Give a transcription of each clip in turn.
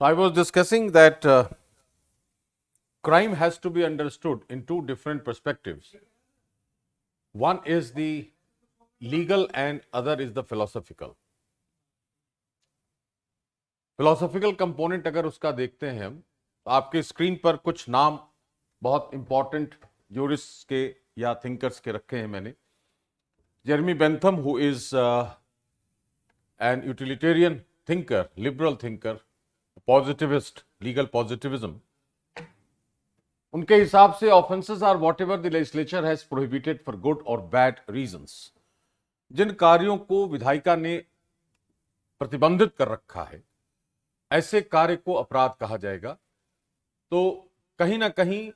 So I was discussing that crime has to be understood in two different perspectives. One is the legal and other is the philosophical. Philosophical component अगर उसका देखते हैं हम, तो आपके screen पर कुछ नाम बहुत इंपॉर्टेंट जूरिस्ट के या थिंकर्स के रखे हैं मैंने. Jeremy Bentham, who is an utilitarian thinker, liberal thinker, positivist, legal positivism. उनके हिसाब से offences are whatever the legislature has prohibited for good और बैड रीजंस. जिन कार्यों को विधायिका ने प्रतिबंधित कर रखा है, ऐसे कार्य को अपराध कहा जाएगा. तो कहीं ना कहीं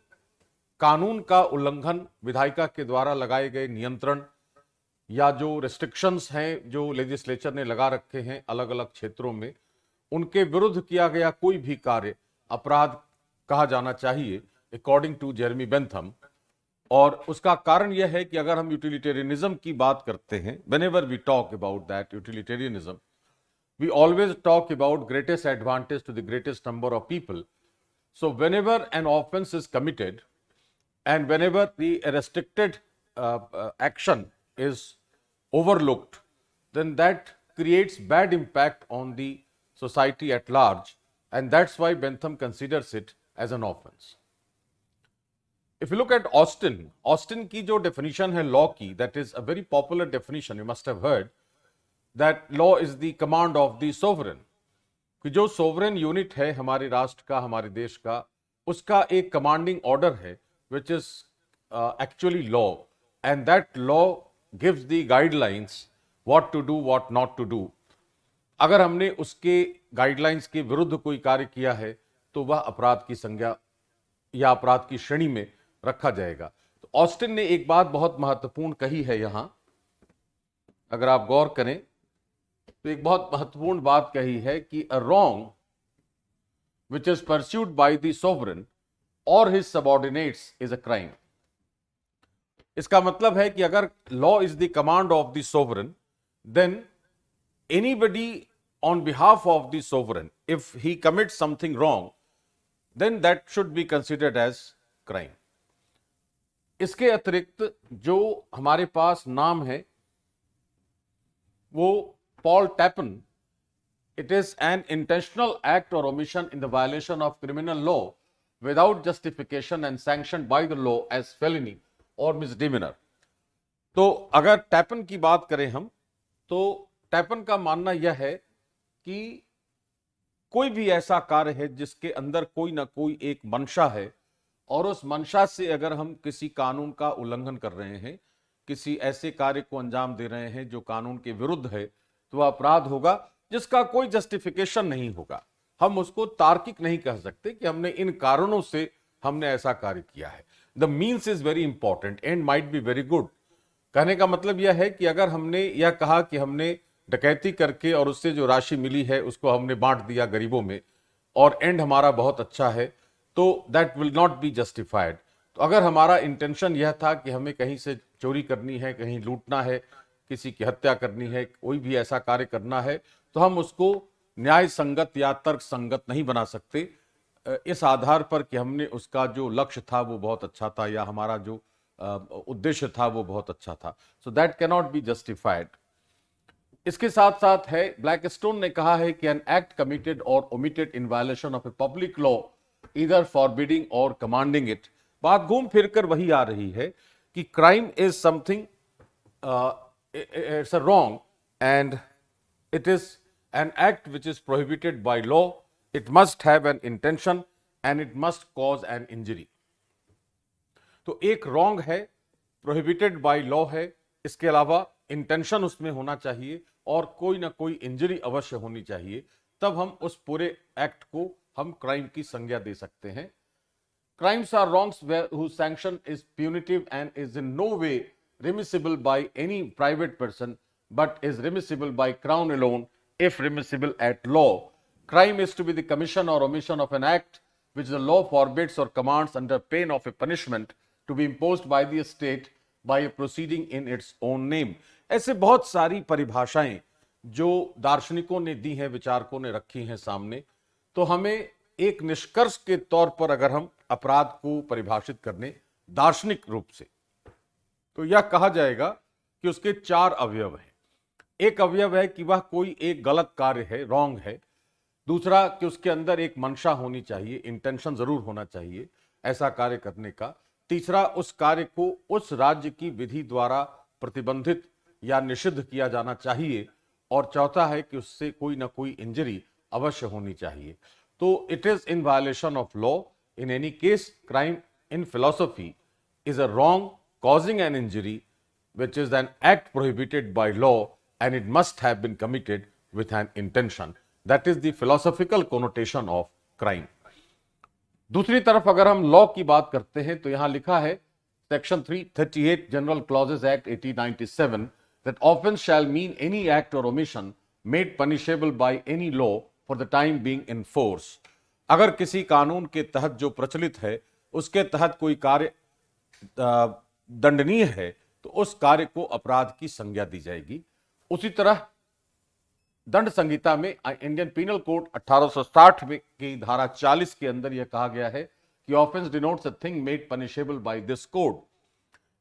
कानून का उल्लंघन, विधायिका के द्वारा लगाए गए नियंत्रण या जो रेस्ट्रिक्शंस हैं जो लेजिस्लेचर ने लगा रखे हैं अलग अलग क्षेत्रों में, उनके विरुद्ध किया गया कोई भी कार्य अपराध कहा जाना चाहिए अकॉर्डिंग टू जेरेमी बेंथम. और उसका कारण यह है कि अगर हम यूटिलिटेरियनिज्म की बात करते हैं, whenever we talk about that utilitarianism, we always talk about greatest advantage to the greatest number of people. So whenever an offense is committed and whenever the restricted action is overlooked, then that creates bad impact on the society at large, and that's why Bentham considers it as an offense. If you look at Austin की जो definition है law की, that is a very popular definition, you must have heard that law is the command of the sovereign. कि जो sovereign unit है हमारे राष्ट्र का, हमारे देश का, उसका एक commanding order है which is actually law, and that law gives the guidelines what to do, what not to do. अगर हमने उसके गाइडलाइंस के विरुद्ध कोई कार्य किया है तो वह अपराध की संज्ञा या अपराध की श्रेणी में रखा जाएगा. तो ऑस्टिन ने एक बात बहुत महत्वपूर्ण कही है यहां, अगर आप गौर करें तो एक बहुत महत्वपूर्ण बात कही है कि a wrong which is pursued by the sovereign और his subordinates is a crime. इसका मतलब है कि अगर law is the command of the sovereign, then anybody on behalf of the sovereign, if he commit something wrong, then that should be considered as crime. इसके अतिरिक्त जो हमारे पास नाम है वो Paul Tappan. It is an intentional act or omission in the violation of criminal law without justification and sanctioned by the law as felony or misdemeanor. तो अगर Tappan की बात करें हम, तो टैपन का मानना यह है कि कोई भी ऐसा कार्य है जिसके अंदर कोई ना कोई एक मंशा है, और उस मंशा से अगर हम किसी कानून का उल्लंघन कर रहे हैं, किसी ऐसे कार्य को अंजाम दे रहे हैं जो कानून के विरुद्ध है, तो वह अपराध होगा जिसका कोई जस्टिफिकेशन नहीं होगा. हम उसको तार्किक नहीं कह सकते कि हमने इन कारणों से हमने ऐसा कार्य किया है. The means is very important, and might be very good. कहने का मतलब यह है कि अगर हमने यह कहा कि हमने डकैती करके और उससे जो राशि मिली है उसको हमने बांट दिया गरीबों में और एंड हमारा बहुत अच्छा है, तो that will not be justified. तो अगर हमारा इंटेंशन यह था कि हमें कहीं से चोरी करनी है, कहीं लूटना है, किसी की हत्या करनी है, कोई भी ऐसा कार्य करना है, तो हम उसको न्याय संगत या तर्क संगत नहीं बना सकते इस आधार पर कि हमने उसका जो लक्ष्य था वो बहुत अच्छा था या हमारा जो उद्देश्य था वो बहुत अच्छा था. So that can not be justified. इसके साथ साथ है, ब्लैकस्टोन ने कहा है कि एन एक्ट कमिटेड और omitted in violation of a public law, either forbidding और कमांडिंग इट. बात घूम फिर कर वही आ रही है कि crime is something, it's a wrong, and it is an act which is prohibited by law. It must have an intention and it must cause an injury. तो एक wrong है, prohibited by law है, इसके अलावा intention उसमें होना चाहिए और कोई ना कोई इंजरी अवश्य होनी चाहिए, तब हम उस पूरे एक्ट को हम क्राइम की संज्ञा दे सकते हैं. Crimes are wrongs whose sanction is punitive and is in no way remissible by any private person, but is remissible by crown alone if remissible at law. Crime is to be the commission or omission of an act which the law forbids or commands under pain of a punishment to be imposed by the state by a proceeding in its own name. ऐसे बहुत सारी परिभाषाएं जो दार्शनिकों ने दी हैं, विचारकों ने रखी हैं सामने, तो हमें एक निष्कर्ष के तौर पर अगर हम अपराध को परिभाषित करने दार्शनिक रूप से, तो यह कहा जाएगा कि उसके 4 अवयव हैं। एक अवयव है कि वह कोई एक गलत कार्य है, रॉन्ग है। दूसरा कि उसके अंदर एक मंशा होनी चाहिए, इंटेंशन जरूर होना चाहिए ऐसा कार्य करने का। तीसरा, उस कार्य को उस राज्य की विधि द्वारा प्रतिबंधित या निषिद्ध किया जाना चाहिए। और चौथा है कि उससे कोई ना कोई इंजरी अवश्य होनी चाहिए। तो it is in violation of law. In any case, crime in philosophy is a wrong causing an injury, which is an act prohibited by law, and it must have been committed with an intention. That is the philosophical connotation of crime. दूसरी तरफ अगर हम law की बात करते हैं तो यहां लिखा है section 338 general clauses act 1897 that offense shall mean any act or omission made punishable by any law for the time being in force. अगर किसी कानून के तहत जो प्रचलित है उसके तहत कोई कार्य दंडनीय है तो उस कार्य को अपराध की संज्ञा दी जाएगी। उसी तरह दंड संहिता में इंडियन पीनल कोड 1860 में की धारा 40 के अंदर यह कहा गया है कि offence denotes a thing made punishable by this code.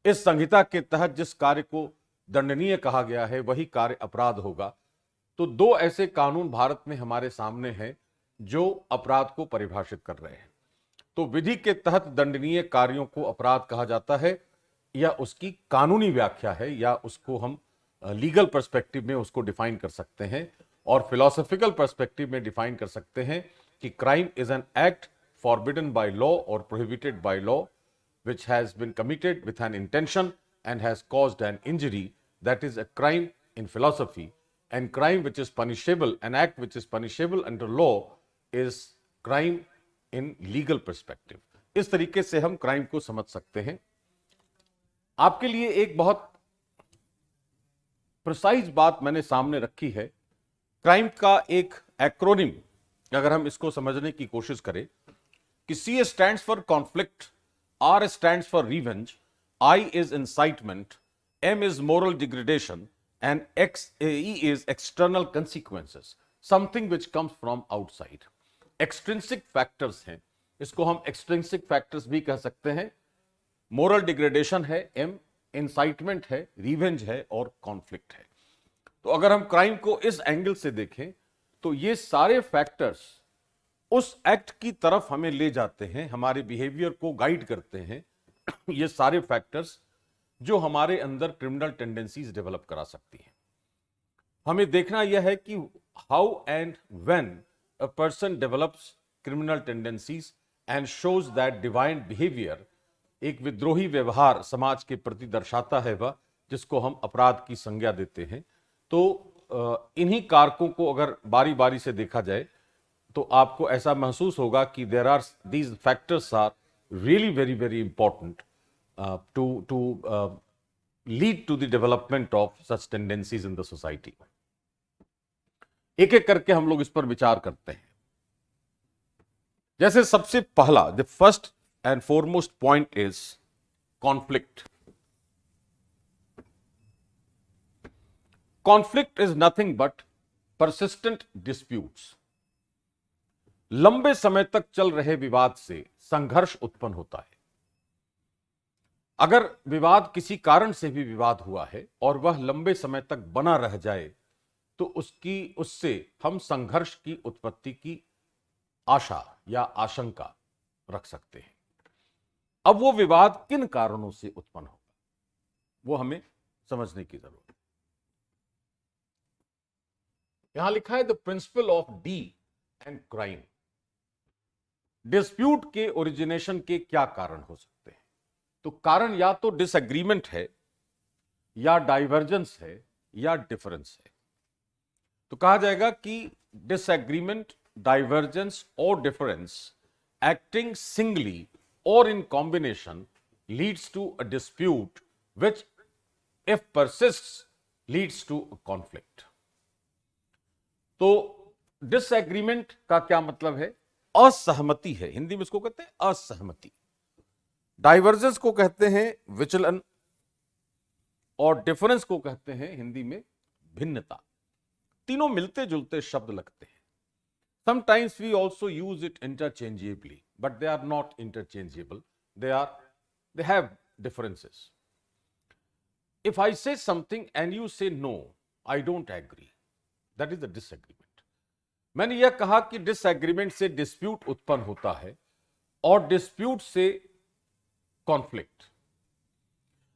इस संहिता के तहत जिस कार्य को दंडनीय कहा गया है वही कार्य अपराध होगा। तो 2 ऐसे कानून भारत में हमारे सामने हैं जो अपराध को परिभाषित कर रहे हैं। तो विधि के तहत दंडनीय कार्यों को अपराध कहा जाता है, या उसकी कानूनी व्याख्या है, या उसको हम लीगल पर्सपेक्टिव में उसको डिफाइन कर सकते हैं, और फिलोसॉफिकल पर्सपेक्टिव में डिफाइन कर सकते हैं कि crime is an act forbidden by law और prohibited by law which has been committed with an intention and has caused an injury. That is a crime in philosophy. And crime which is punishable, an act which is punishable under law, is crime in legal perspective. इस तरीके से हम crime को समझ सकते हैं। आपके लिए एक बहुत प्रिसाइज बात मैंने सामने रखी है। क्राइम का एक एक्रोनिम अगर हम इसको समझने की कोशिश करें कि C stands for conflict, R stands for revenge, I is incitement, M is moral degradation, and E is external consequences, something which comes from outside. Extrinsic factors हैं, इसको हम extrinsic factors भी कह सकते हैं। moral degradation है M, incitement है, revenge है और conflict है। तो अगर हम क्राइम को इस एंगल से देखें तो ये सारे फैक्टर्स उस एक्ट की तरफ हमें ले जाते हैं, हमारे बिहेवियर को गाइड करते हैं। ये सारे फैक्टर्स जो हमारे अंदर क्रिमिनल टेंडेंसीज डेवलप करा सकती हैं। हमें देखना यह है कि how and when a person develops criminal tendencies and shows that divine behaviour, एक विद्रोही व्यवहार समाज के प्रति दर्शाता है वह, जिसको हम अपराध की संज्ञा देते हैं। तो इन्हीं कारकों को अगर बारी बारी से देखा जाए तो आपको ऐसा महसूस होगा कि there are these factors are really very very important to lead to the development of such tendencies in the society. एक एक करके हम लोग इस पर विचार करते हैं। जैसे सबसे पहला, the first and foremost point is conflict. Conflict is nothing but persistent disputes. लंबे समय तक चल रहे विवाद से संघर्ष उत्पन्न होता है। अगर विवाद किसी कारण से भी विवाद हुआ है और वह लंबे समय तक बना रह जाए तो उससे हम संघर्ष की उत्पत्ति की आशा या आशंका रख सकते हैं। अब वो विवाद किन कारणों से उत्पन्न होगा वो हमें समझने की जरूरत है। यहां लिखा है the principle of D and crime. Dispute के ओरिजिनेशन के क्या कारण हो सकते हैं? तो कारण या तो डिसएग्रीमेंट है, या डाइवर्जेंस है, या डिफरेंस है। तो कहा जाएगा कि डिसएग्रीमेंट, डाइवर्जेंस और डिफरेंस एक्टिंग सिंगली और in combination leads to a dispute which if persists leads to a conflict. तो डिसएग्रीमेंट का क्या मतलब है? असहमति है, हिंदी में इसको कहते हैं असहमति। डाइवर्जेंस को कहते हैं विचलन, और डिफरेंस को कहते हैं हिंदी में भिन्नता। तीनों मिलते जुलते शब्द लगते हैं। Sometimes we also use it interchangeably, but they are not interchangeable. They have differences. If I say something and you say no, I don't agree, that is a disagreement. मैंने यह कहा कि डिसएग्रीमेंट से डिस्प्यूट उत्पन्न होता है और dispute से कॉन्फ्लिक्ट।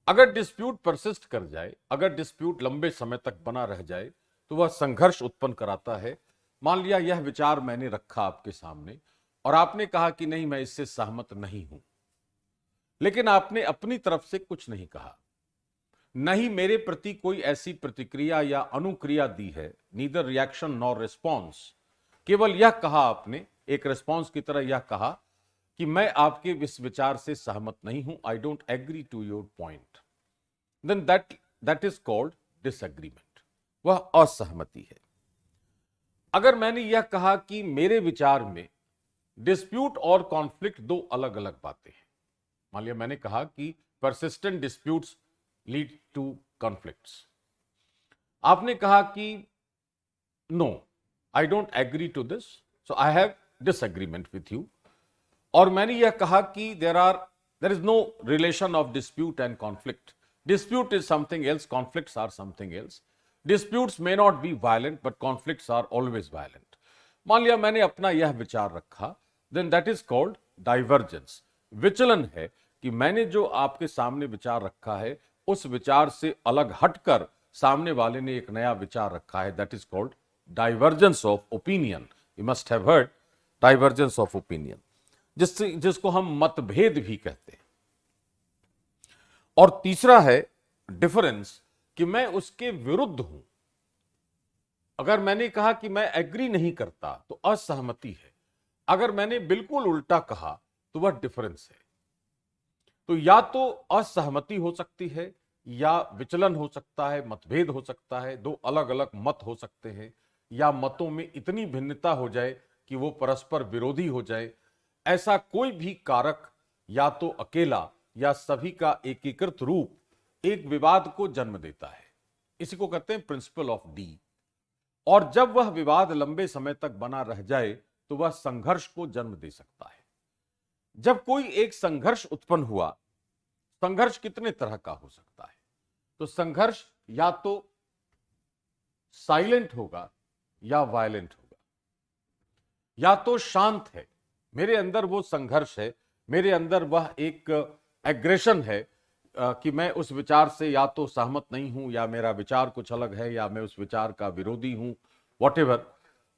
अगर डिस्प्यूट परसिस्ट कर जाए, अगर डिस्प्यूट लंबे समय तक बना रह जाए, तो वह संघर्ष उत्पन्न कराता है। मान लिया यह विचार मैंने रखा आपके सामने और आपने कहा कि नहीं, मैं इससे सहमत नहीं हूं, लेकिन आपने अपनी तरफ से कुछ नहीं कहा, नहीं मेरे प्रति कोई ऐसी प्रतिक्रिया या अनुक्रिया दी है, नीदर रिएक्शन नॉर रिस्पॉन्स, केवल यह कहा आपने, एक रिस्पॉन्स की तरह यह कहा कि मैं आपके इस विचार से सहमत नहीं हूं, I don't agree to your point, then that is called disagreement, वह असहमति है। अगर मैंने यह कहा कि मेरे विचार में डिस्प्यूट और कॉन्फ्लिक्ट दो अलग अलग बातें हैं, मान लिया मैंने कहा कि persistent disputes lead to conflicts, आपने कहा कि no I don't agree to this, so I have disagreement with you, और मैंने यह कहा कि there is no relation of dispute and conflict, dispute is something else, conflicts are something else, disputes may not be violent but conflicts are always violent। मान लिया मैंने अपना यह विचार रखा, then that is called divergence। विचलन है कि मैंने जो आपके सामने विचार रखा है उस विचार से अलग हटकर सामने वाले ने एक नया विचार रखा है, that is called divergence of opinion। You must have heard divergence of opinion, जिसको हम मतभेद भी कहते हैं। और तीसरा है डिफरेंस, कि मैं उसके विरुद्ध हूं। अगर मैंने कहा कि मैं एग्री नहीं करता तो असहमति है, अगर मैंने बिल्कुल उल्टा कहा तो वह डिफरेंस है। तो या तो असहमति हो सकती है, या विचलन हो सकता है, मतभेद हो सकता है, दो अलग अलग मत हो सकते हैं, या मतों में इतनी भिन्नता हो जाए कि वो परस्पर विरोधी हो जाए। ऐसा कोई भी कारक या तो अकेला या सभी का एकीकृत रूप एक विवाद को जन्म देता है, इसी को कहते हैं प्रिंसिपल ऑफ डी। और जब वह विवाद लंबे समय तक बना रह जाए तो वह संघर्ष को जन्म दे सकता है। जब कोई एक संघर्ष उत्पन्न हुआ, संघर्ष कितने तरह का हो सकता है? तो संघर्ष या तो साइलेंट होगा या वायलेंट होगा, या तो शांत है, मेरे अंदर वो संघर्ष है, मेरे अंदर वह एक एग्रेशन है कि मैं उस विचार से या तो सहमत नहीं हूं, या मेरा विचार कुछ अलग है, या मैं उस विचार का विरोधी हूं, व्हाटएवर,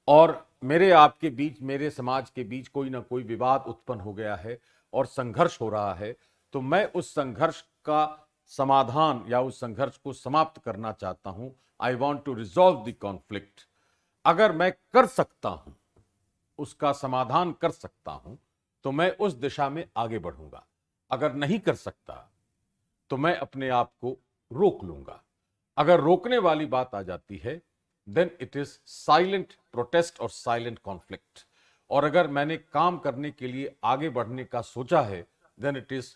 और मेरे आपके बीच, मेरे समाज के बीच कोई ना कोई विवाद उत्पन्न हो गया है और संघर्ष हो रहा है, तो मैं उस संघर्ष का समाधान या उस संघर्ष को समाप्त करना चाहता हूं। I want to resolve the conflict. अगर मैं कर सकता हूं, उसका समाधान कर सकता हूं, तो मैं उस दिशा में आगे बढ़ूंगा। अगर नहीं कर सकता तो मैं अपने आप को रोक लूंगा। अगर रोकने वाली बात आ जाती है, then it is silent protest और साइलेंट कॉन्फ्लिक्ट। और अगर मैंने काम करने के लिए आगे बढ़ने का सोचा है, then it is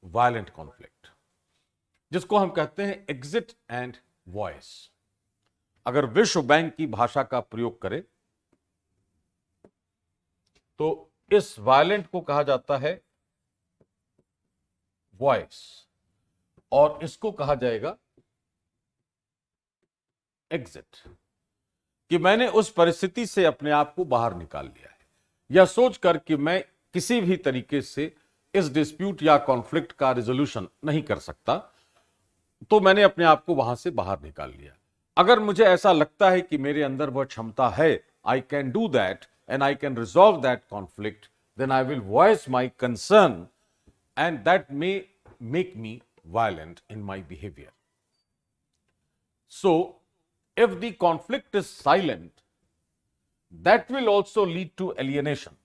violent conflict, जिसको हम कहते हैं एग्जिट एंड वॉइस। अगर विश्व बैंक की भाषा का प्रयोग करें तो इस वायलेंट को कहा जाता है वॉइस, और इसको कहा जाएगा एग्जिट, कि मैंने उस परिस्थिति से अपने आप को बाहर निकाल लिया है, या सोचकर कि मैं किसी भी तरीके से इस डिस्प्यूट या कॉन्फ्लिक्ट का रिजोल्यूशन नहीं कर सकता, तो मैंने अपने आप को वहां से बाहर निकाल लिया। अगर मुझे ऐसा लगता है कि मेरे अंदर वह क्षमता है, I can do that and I can resolve that conflict, then I will voice my concern and that may make me violent in my behavior। So if the conflict is silent, that will also lead to alienation।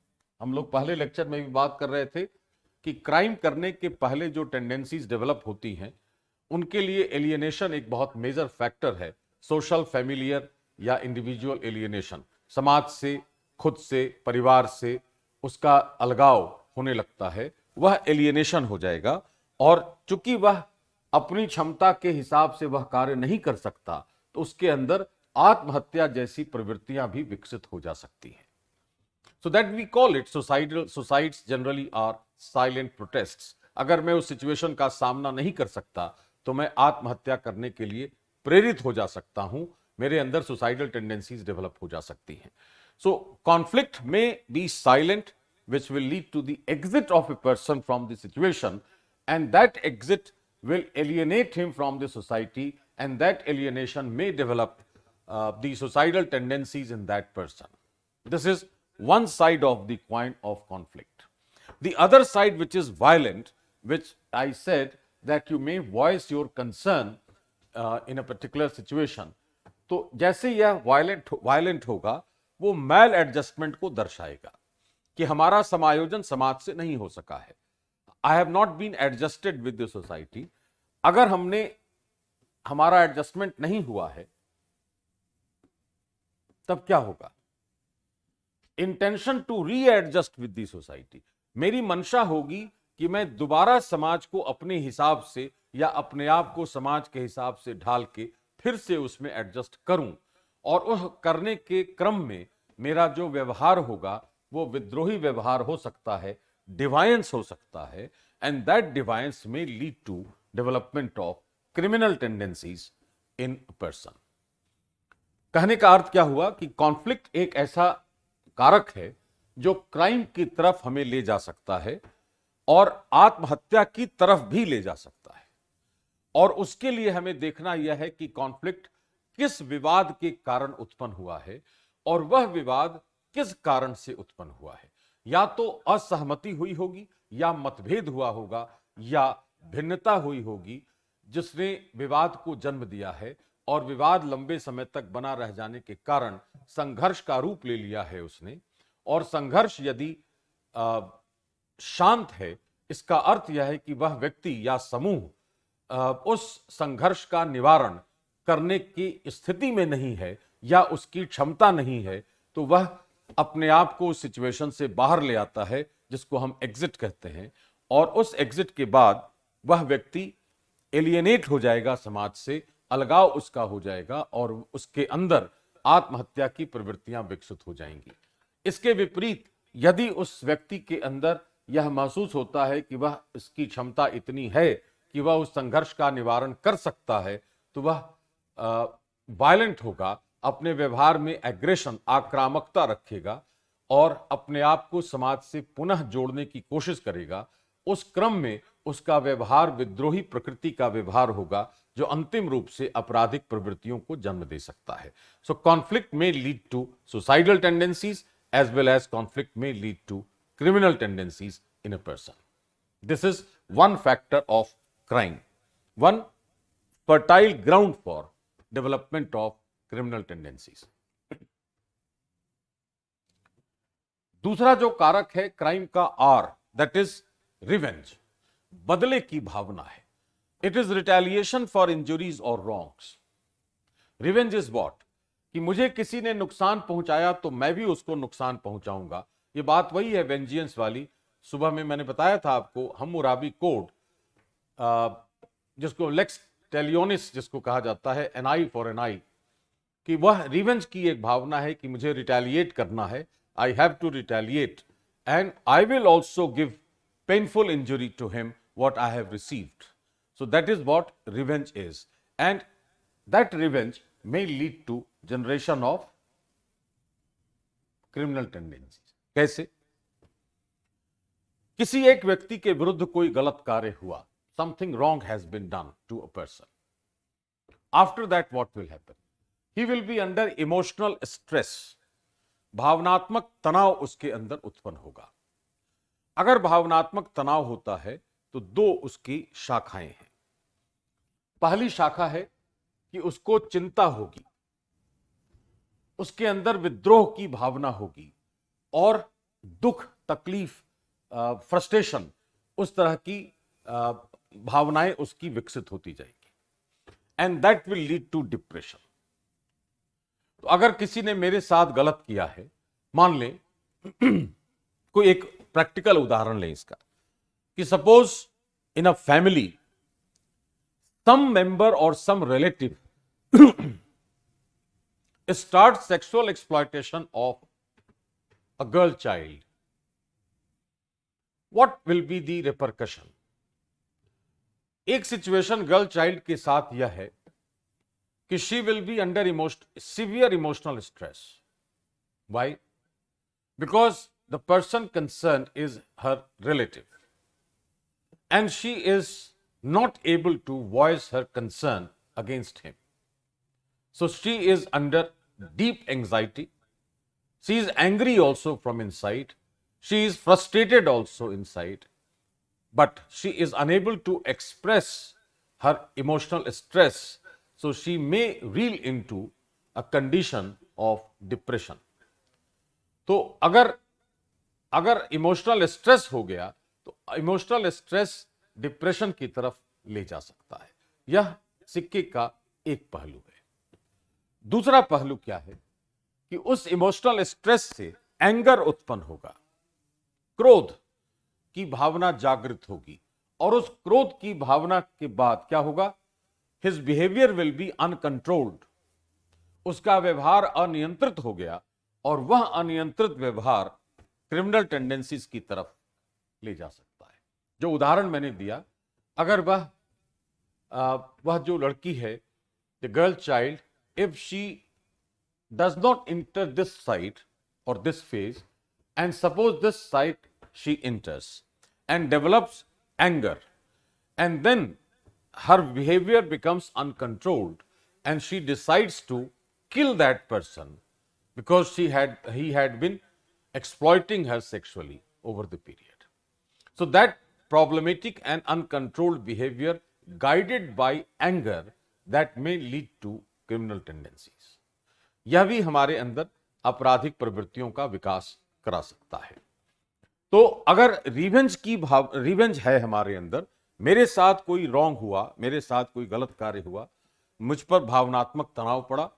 हम लोग पहले lecture में भी बात कर रहे थे कि क्राइम करने के पहले जो टेंडेंसीज डेवलप होती हैं, उनके लिए एलियनेशन एक बहुत मेजर फैक्टर है। सोशल, फैमिलियर या इंडिविजुअल एलियनेशन, समाज से, खुद से, परिवार से उसका अलगाव होने लगता है, वह एलियनेशन हो जाएगा। और चूंकि वह अपनी क्षमता के हिसाब से वह कार्य नहीं कर सकता, तो उसके अंदर आत्महत्या जैसी प्रवृत्तियां भी विकसित हो जा सकती हैं। So that we call it suicidal. Suicides generally are silent protests. अगर मैं उस सिचुएशन का सामना नहीं कर सकता तो मैं आत्महत्या करने के लिए प्रेरित हो जा सकता हूं, मेरे अंदर सुसाइडल टेंडेंसीज डेवलप हो जा सकती हैं. So conflict may be silent, which will lead to the exit of a person from the situation, and that exit will alienate him from the society, and that alienation may develop the suicidal tendencies in that person. This is one side of the coin of conflict. The other side, which is violent, which I said that you may voice your concern in a particular situation. तो जैसे यह violent होगा, वो मैल adjustment को दर्शाएगा कि हमारा समायोजन समाज से नहीं हो सका है. I have not been adjusted with the society. अगर हमारा एडजस्टमेंट नहीं हुआ है तब क्या होगा? Intention to readjust with the society. मेरी मंशा होगी कि मैं दोबारा समाज को अपने हिसाब से या अपने आप को समाज के हिसाब से ढाल के फिर से उसमें एडजस्ट करूं, और उस करने के क्रम में मेरा जो व्यवहार होगा वो विद्रोही व्यवहार हो सकता है, डिवायंस हो सकता है, and that deviance may lead to development of criminal tendencies in person. कहने का अर्थ क्या हुआ कि कॉन्फ्लिक्ट एक ऐसा कारक है जो क्राइम की तरफ हमें ले जा सकता है और आत्महत्या की तरफ भी ले जा सकता है. और उसके लिए हमें देखना यह है कि कॉन्फ्लिक्ट किस विवाद के कारण उत्पन्न हुआ है और वह विवाद किस कारण से उत्पन्न हुआ है. या तो असहमति हुई होगी, या मतभेद हुआ होगा, या भिन्नता हुई होगी जिसने विवाद को जन्म दिया है, और विवाद लंबे समय तक बना रह जाने के कारण संघर्ष का रूप ले लिया है उसने. और संघर्ष यदि शांत है, इसका अर्थ यह है कि वह व्यक्ति या समूह उस संघर्ष का निवारण करने की स्थिति में नहीं है या उसकी क्षमता नहीं है, तो वह अपने आप को उस सिचुएशन से बाहर ले आता है जिसको हम एग्जिट कहते हैं. और उस एग्जिट के बाद वह व्यक्ति एलियनेट हो जाएगा समाज से, अलगाव उसका हो जाएगा और उसके अंदर आत्महत्या की प्रवृत्तियां विकसित हो जाएंगी. इसके विपरीत यदि उस व्यक्ति के अंदर यह महसूस होता है कि वह इसकी क्षमता इतनी है कि वह उस संघर्ष का निवारण कर सकता है, तो वह वायलेंट होगा, अपने व्यवहार में एग्रेशन, आक्रामकता रखेगा और अपने आप को समाज से पुनः जोड़ने की कोशिश करेगा. उस क्रम में उसका व्यवहार विद्रोही प्रकृति का व्यवहार होगा जो अंतिम रूप से आपराधिक प्रवृत्तियों को जन्म दे सकता है. So conflict may lead to suicidal tendencies as well as conflict may lead to criminal tendencies in a person. This is one factor of crime, one fertile ground for development of criminal tendencies. दूसरा जो कारक है crime का R, that is revenge, बदले की भावना है. It is retaliation for injuries or wrongs. Revenge is what? कि मुझे किसी ने नुकसान पहुंचाया तो मैं भी उसको नुकसान पहुंचाऊंगा. ये बात वही है वेंजियंस वाली. सुबह में मैंने बताया था आपको हम्मुराबी कोड, जिसको लेक्स टेलियोनिस जिसको कहा जाता है, एन आई फॉर एन आई, कि वह रिवेंज की एक भावना है कि मुझे रिटेलिएट करना है. I have to retaliate and I will also give painful injury to him what I have received. So that is what revenge is, and that revenge may lead to generation of criminal tendencies. कैसे? किसी एक व्यक्ति के विरुद्ध कोई गलत कार्य हुआ, something wrong has been done to a person. After that what will happen? He will be under emotional stress. भावनात्मक तनाव उसके अंदर उत्पन्न होगा. अगर भावनात्मक तनाव होता है तो दो उसकी शाखाएं हैं. पहली शाखा है कि उसको चिंता होगी, उसके अंदर विद्रोह की भावना होगी और दुख, तकलीफ, फ्रस्ट्रेशन, उस तरह की भावनाएं उसकी विकसित होती जाएगी. And that will lead to depression. तो अगर किसी ने मेरे साथ गलत किया है, मान लें कोई एक प्रैक्टिकल उदाहरण लें इसका, कि suppose in a family some member or some relative start sexual exploitation of a girl child, what will be the repercussion? एक सिचुएशन गर्ल चाइल्ड के साथ यह है कि she will be under severe emotional stress. Why? Because the person concern is her relative and she is not able to voice her concern against him. So she is under deep anxiety. She is angry also from inside. She is frustrated also inside. But she is unable to express her emotional stress. So she may reel into a condition of depression. तो अगर emotional stress हो गया तो emotional stress depression की तरफ ले जा सकता है. यह सिक्के का एक पहलू है. दूसरा पहलू क्या है कि उस इमोशनल स्ट्रेस से एंगर उत्पन्न होगा, क्रोध की भावना जागृत होगी, और उस क्रोध की भावना के बाद क्या होगा? His behaviour will B uncontrolled. उसका व्यवहार अनियंत्रित हो गया और वह अनियंत्रित व्यवहार क्रिमिनल टेंडेंसीज की तरफ ले जा सकता है. जो उदाहरण मैंने दिया, अगर वह जो लड़की है, the girl child, if she does not enter this site और this phase, and suppose this site she enters and develops anger, and then her behavior becomes uncontrolled and she decides to kill that person because he had been exploiting her sexually over the period. So that problematic and uncontrolled behavior guided by anger, that may lead to criminal tendencies. यह भी हमारे अंदर आपराधिक प्रवृत्तियों का विकास करा सकता है. तो अगर रिवेंज है हमारे अंदर, मेरे साथ कोई रॉन्ग हुआ, मेरे साथ कोई गलत कार्य हुआ, मुझ पर भावनात्मक तनाव पड़ा,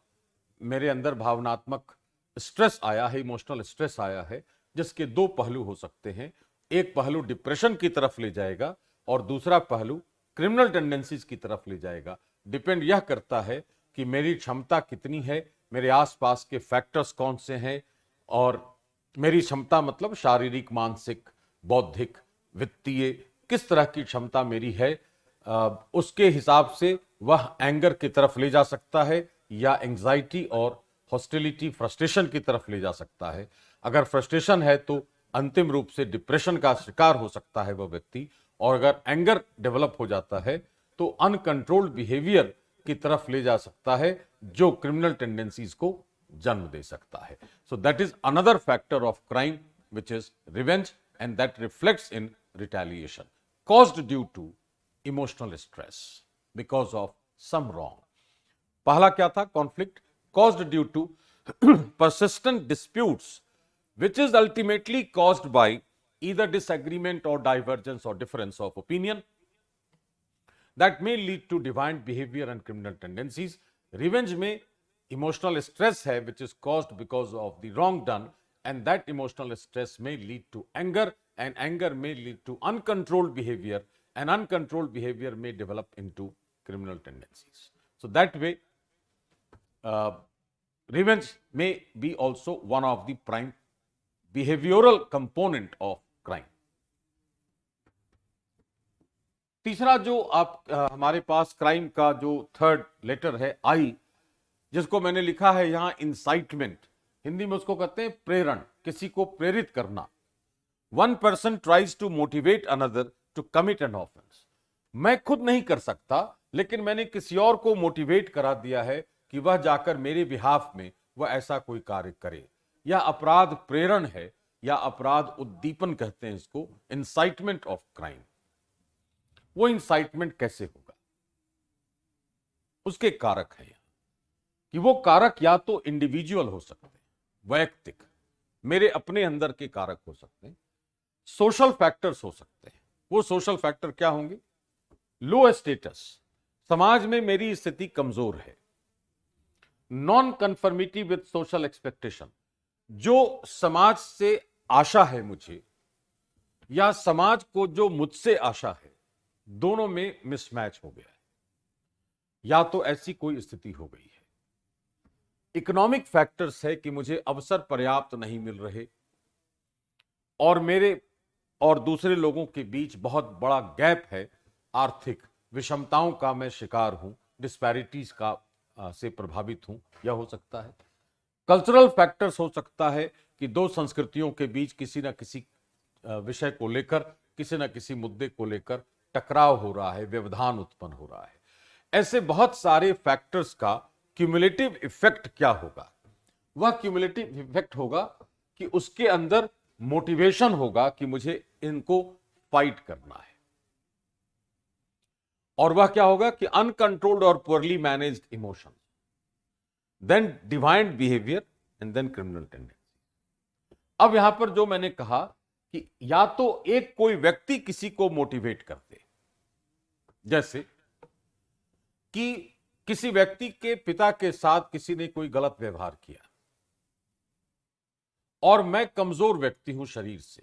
मेरे अंदर भावनात्मक स्ट्रेस आया है, इमोशनल स्ट्रेस आया है, जिसके दो पहलू हो सकते हैं. एक पहलू डिप्रेशन की तरफ ले जाएगा और दूसरा पहलू क्रिमिनल टेंडेंसीज की तरफ ले जाएगा. डिपेंड यह करता है कि मेरी क्षमता कितनी है, मेरे आसपास के फैक्टर्स कौन से हैं, और मेरी क्षमता मतलब शारीरिक, मानसिक, बौद्धिक, वित्तीय, किस तरह की क्षमता मेरी है. उसके हिसाब से वह एंगर की तरफ ले जा सकता है या एंजाइटी और हॉस्टिलिटी, फ्रस्ट्रेशन की तरफ ले जा सकता है. अगर फ्रस्ट्रेशन है तो अंतिम रूप से डिप्रेशन का शिकार हो सकता है वह व्यक्ति, और अगर एंगर डेवलप हो जाता है तो अनकंट्रोल्ड बिहेवियर की तरफ ले जा सकता है, जो क्रिमिनल टेंडेंसीज को जन्म दे सकता है. So that is another factor of crime which is revenge, and that reflects in retaliation caused due to emotional stress because of some wrong. पहला क्या था? Conflict caused due to persistent disputes which is ultimately caused by either disagreement or divergence or difference of opinion that may lead to deviant behavior and criminal tendencies. Revenge में emotional stress है which is caused because of the wrong done, and that emotional stress may lead to anger, and anger may lead to uncontrolled behavior, and uncontrolled behavior may develop into criminal tendencies. So that way revenge may be also one of the prime behavioral component of crime. तीसरा जो हमारे पास crime का जो third letter है, आई, जिसको मैंने लिखा है यहां इंसाइटमेंट, हिंदी में उसको कहते हैं प्रेरण, किसी को प्रेरित करना. One person tries to motivate another to commit an offense. मैं खुद नहीं कर सकता, लेकिन मैंने किसी और को मोटिवेट करा दिया है कि वह जाकर मेरे बिहाफ में वह ऐसा कोई कार्य करे. यह अपराध प्रेरण है या अपराध उद्दीपन कहते हैं इसको, इंसाइटमेंट ऑफ क्राइम. वो इंसाइटमेंट कैसे होगा? उसके कारक है कि वो कारक या तो इंडिविजुअल हो सकते हैं, वैयक्तिक, मेरे अपने अंदर के कारक हो सकते हैं, सोशल फैक्टर्स हो सकते हैं. वो सोशल फैक्टर क्या होंगे? लो स्टेटस, समाज में मेरी स्थिति कमजोर है. Non conformity with social expectation, जो समाज से आशा है मुझे या समाज को जो मुझसे आशा है, दोनों में मिसमैच हो गया है, या तो ऐसी कोई स्थिति हो गई है. इकोनॉमिक फैक्टर्स है कि मुझे अवसर पर्याप्त नहीं मिल रहे, और मेरे और दूसरे लोगों के बीच बहुत बड़ा गैप है, आर्थिक विषमताओं का मैं शिकार हूं, डिस्पैरिटीज का से प्रभावित हूं, यह हो सकता है। कल्चरल फैक्टर्स हो सकता है कि दो संस्कृतियों के बीच किसी न किसी विषय को लेकर, किसी न किसी मुद्दे को लेकर टकराव हो रहा है, व्यवधान उत्पन्न हो रहा है। ऐसे बहुत सारे फैक्टर्स का क्यूमुलेटिव इफेक्ट क्या होगा? वह क्यूमुलेटिव इफेक्ट होगा कि उसके अंदर मोटिवेशन होगा कि मुझे इनको फाइट करना है। और वह क्या होगा कि अनकंट्रोल्ड और poorly managed emotion, then deviant behaviour and then criminal tendency. अब यहां पर जो मैंने कहा कि या तो एक कोई व्यक्ति किसी को मोटिवेट कर दे, जैसे कि किसी व्यक्ति के पिता के साथ किसी ने कोई गलत व्यवहार किया और मैं कमजोर व्यक्ति हूं शरीर से,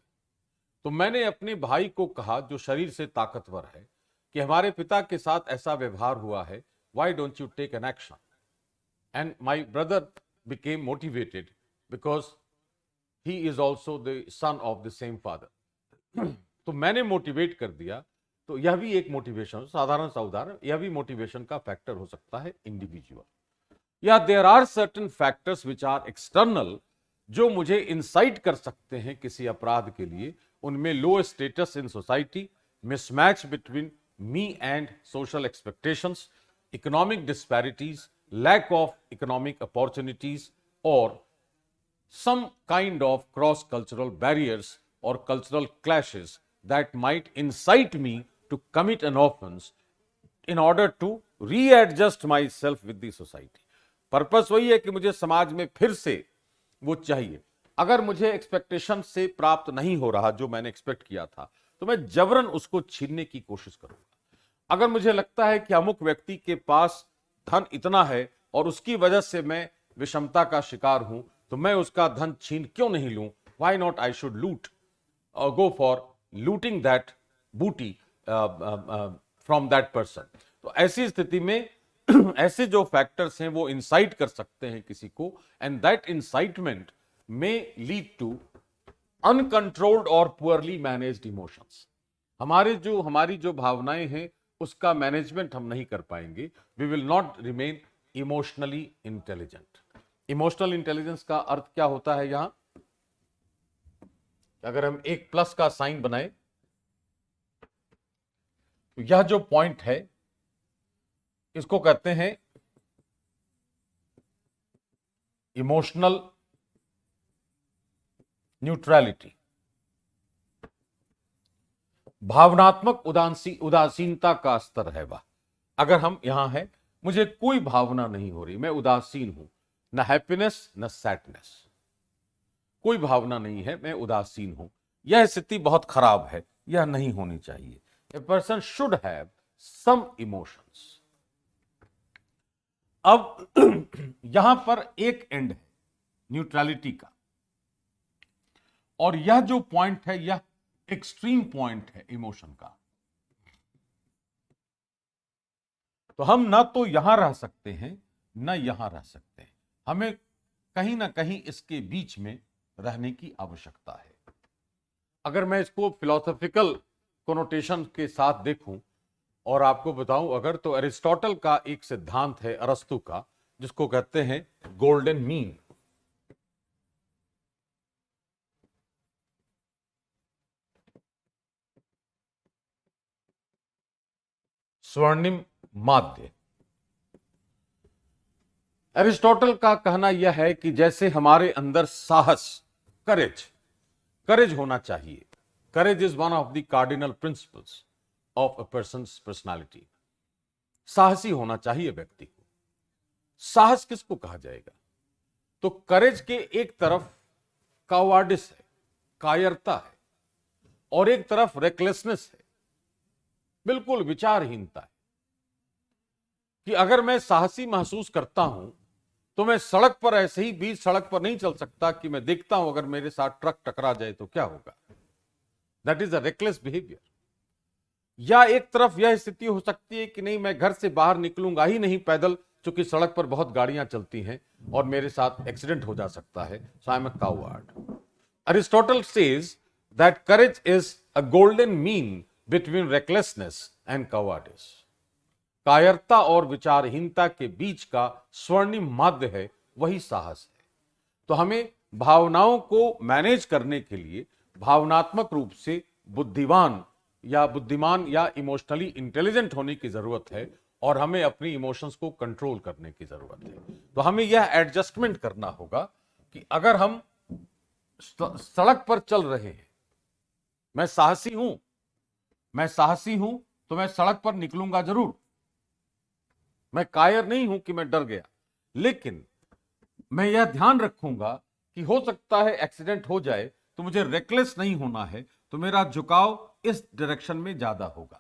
तो मैंने अपने भाई को कहा जो शरीर से ताकतवर है कि हमारे पिता के साथ ऐसा व्यवहार हुआ है, why don't you take an action? And my brother became motivated because he is also the son of the same father. तो मैंने मोटिवेट कर दिया, तो यह भी एक मोटिवेशन, साधारण सा उदाहरण, यह भी मोटिवेशन का फैक्टर हो सकता है इंडिविजुअल। या there are certain factors which are external, जो मुझे इंसाइट कर सकते हैं किसी अपराध के लिए। उनमें low status in society, mismatch between me and social expectations, economic disparities, lack of economic opportunities, और some kind of cross cultural barriers or cultural clashes that might incite me to commit an offense in order to readjust myself with the society. Purpose वही है कि मुझे समाज में फिर से वो चाहिए। अगर मुझे एक्सपेक्टेशन से प्राप्त नहीं हो रहा जो मैंने एक्सपेक्ट किया था, तो मैं जबरन उसको छीनने की कोशिश करूंगा। अगर मुझे लगता है कि अमुक व्यक्ति के पास धन इतना है और उसकी वजह से मैं विषमता का शिकार हूं, तो मैं उसका धन छीन क्यों नहीं लूं? व्हाई नॉट आई शुड लूट और गो फॉर लूटिंग दैट बूटी फ्रॉम दैट पर्सन। तो ऐसी स्थिति में ऐसे जो फैक्टर्स हैं वो इंसाइट कर सकते हैं किसी को, एंड दैट इंसाइटमेंट में लीड टू अनकंट्रोल्ड और पुअरली मैनेज्ड इमोशंस। हमारी जो भावनाएं हैं उसका मैनेजमेंट हम नहीं कर पाएंगे। We will not remain emotionally intelligent. Emotional intelligence का अर्थ क्या होता है? यहां अगर हम एक प्लस का साइन बनाए तो यह जो पॉइंट है इसको कहते हैं इमोशनल न्यूट्रलिटी, भावनात्मक उदासीनता का स्तर है वह। अगर हम यहां हैं, मुझे कोई भावना नहीं हो रही, मैं उदासीन हूं, न हैप्पीनेस न सैडनेस, कोई भावना नहीं है, मैं उदासीन हूं, यह स्थिति बहुत खराब है, यह नहीं होनी चाहिए। A person should have some emotions. अब यहां पर एक एंड है न्यूट्रलिटी का, और यह जो पॉइंट है यह एक्सट्रीम पॉइंट है इमोशन का। तो हम ना तो यहां रह सकते हैं ना यहां रह सकते हैं, हमें कहीं ना कहीं इसके बीच में रहने की आवश्यकता है। अगर मैं इसको फिलोसॉफिकल कोनोटेशन के साथ देखूं और आपको बताऊं अगर, तो अरिस्टोटल का एक सिद्धांत है अरस्तु का, जिसको कहते हैं गोल्डन मीन। स्वर्णिम माध्य। अरिस्टोटल का कहना यह है कि जैसे हमारे अंदर साहस, करेज होना चाहिए। Courage is one of the cardinal principles of a persons personality. साहसी होना चाहिए व्यक्ति को। साहस किसको कहा जाएगा? तो करेज के एक तरफ कावार्डिस है, कायरता है, और एक तरफ रेकलेसनेस है, बिल्कुल विचारहीनता है। कि अगर मैं साहसी महसूस करता हूं तो मैं सड़क पर ऐसे ही बीच सड़क पर नहीं चल सकता कि मैं देखता हूं अगर मेरे साथ ट्रक टकरा जाए तो क्या होगा। That is a reckless behaviour. या एक तरफ यह स्थिति हो सकती है कि नहीं, मैं घर से बाहर निकलूंगा ही नहीं पैदल, क्योंकि सड़क पर बहुत गाड़ियां चलती हैं और मेरे साथ एक्सीडेंट हो जा सकता है, so I am a coward. Aristotle says that courage is a golden mean between recklessness and cowardice. कायरता और विचारहीनता के बीच का स्वर्णिम माध्य है वही साहस है। तो हमें भावनाओं को मैनेज करने के लिए भावनात्मक रूप से बुद्धिमान या इमोशनली इंटेलिजेंट होने की जरूरत है, और हमें अपनी इमोशंस को कंट्रोल करने की जरूरत है। तो हमें यह एडजस्टमेंट करना होगा कि अगर हम सड़क पर चल रहे हैं, मैं साहसी हूं तो मैं सड़क पर निकलूंगा जरूर, मैं कायर नहीं हूं कि मैं डर गया, लेकिन मैं यह ध्यान रखूंगा कि हो सकता है एक्सीडेंट हो जाए, तो मुझे रेकलेस नहीं होना है, तो मेरा झुकाव इस डायरेक्शन में ज्यादा होगा।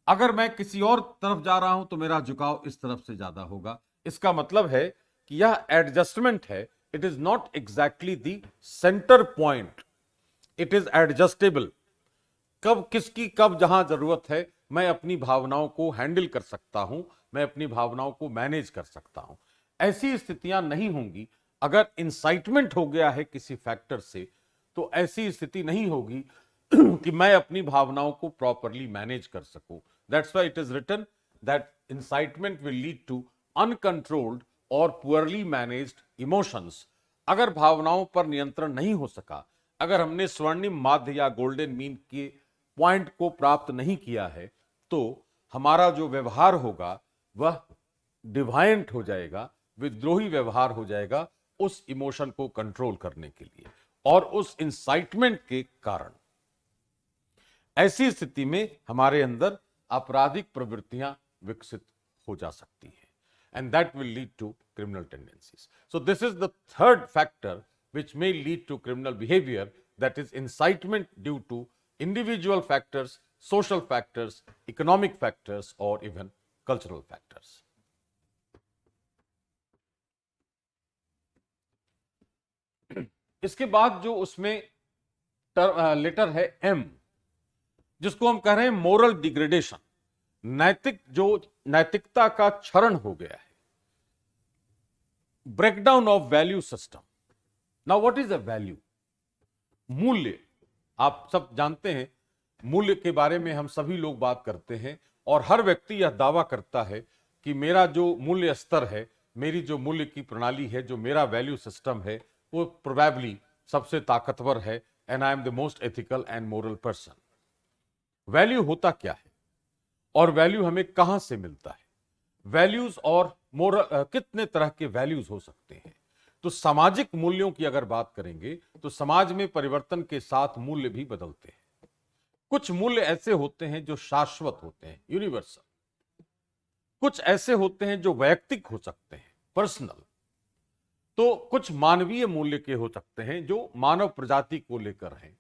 अगर मैं किसी और तरफ जा रहा हूं तो मेरा झुकाव इस तरफ से ज्यादा होगा। इसका मतलब है कि यह एडजस्टमेंट है, it is not exactly the centre point, it is adjustable. कब किसकी कब जहां जरूरत है, मैं अपनी भावनाओं को हैंडल कर सकता हूं, मैं अपनी भावनाओं को मैनेज कर सकता हूं। ऐसी स्थितियां नहीं होंगी अगर इंसाइटमेंट हो गया है किसी फैक्टर से, तो ऐसी स्थिति नहीं होगी कि मैं अपनी भावनाओं को प्रॉपरली मैनेज कर सकूं। That's why it is written that incitement will lead to uncontrolled और पुअरली मैनेज्ड इमोशंस। अगर भावनाओं पर नियंत्रण नहीं हो सका, अगर हमने स्वर्णिम माध्य या गोल्डन मीन के पॉइंट को प्राप्त नहीं किया है, तो हमारा जो व्यवहार होगा वह डिवायंट हो जाएगा, विद्रोही व्यवहार हो जाएगा उस इमोशन को कंट्रोल करने के लिए और उस इंसाइटमेंट के कारण। ऐसी स्थिति में हमारे अंदर आपराधिक प्रवृत्तियां विकसित हो जा सकती हैं, and that will lead to criminal tendencies. So this is the third factor which may lead to criminal behavior, that is incitement due to individual factors, social factors, economic factors, or even cultural factors. इसके बाद जो उसमें letter है M, जिसको हम कह रहे हैं मोरल डिग्रेडेशन, नैतिकता का क्षरण हो गया है, breakdown of value system. Now what is a value? मूल्य। आप सब जानते हैं, मूल्य के बारे में हम सभी लोग बात करते हैं, और हर व्यक्ति यह दावा करता है कि मेरा जो मूल्य स्तर है, मेरी जो मूल्य की प्रणाली है, जो मेरा वैल्यू सिस्टम है, वो प्रोबेबली सबसे ताकतवर है, and I am the most ethical and moral person. Value होता क्या है और वैल्यू हमें कहां से मिलता है? वैल्यूज और मोरल, कितने तरह के वैल्यूज हो सकते हैं? तो सामाजिक मूल्यों की अगर बात करेंगे तो समाज में परिवर्तन के साथ मूल्य भी बदलते हैं। कुछ मूल्य ऐसे होते हैं जो शाश्वत होते हैं, यूनिवर्सल। कुछ ऐसे होते हैं जो वैयक्तिक हो सकते हैं, पर्सनल। तो कुछ मानवीय मूल्य के हो सकते हैं जो मानव प्रजाति को लेकर हैं।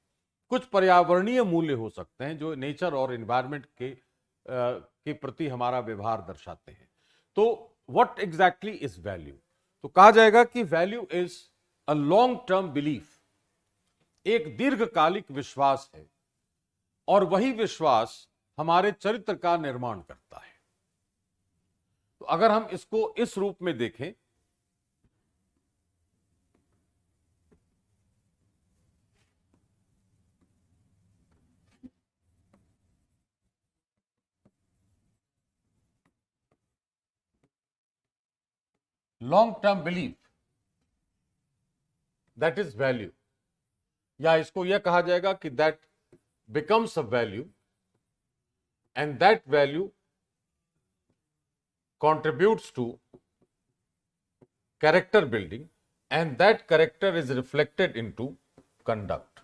कुछ पर्यावरणीय मूल्य हो सकते हैं जो नेचर और एनवायरनमेंट के प्रति हमारा व्यवहार दर्शाते हैं। तो व्हाट एग्जैक्टली इज वैल्यू? तो कहा जाएगा कि value is a long term belief, एक दीर्घकालिक विश्वास है, और वही विश्वास हमारे चरित्र का निर्माण करता है। तो अगर हम इसको इस रूप में देखें, long term belief, that is value, या इसको यह कहा जाएगा कि that becomes a value, and that value contributes to character building, and that character is reflected into conduct.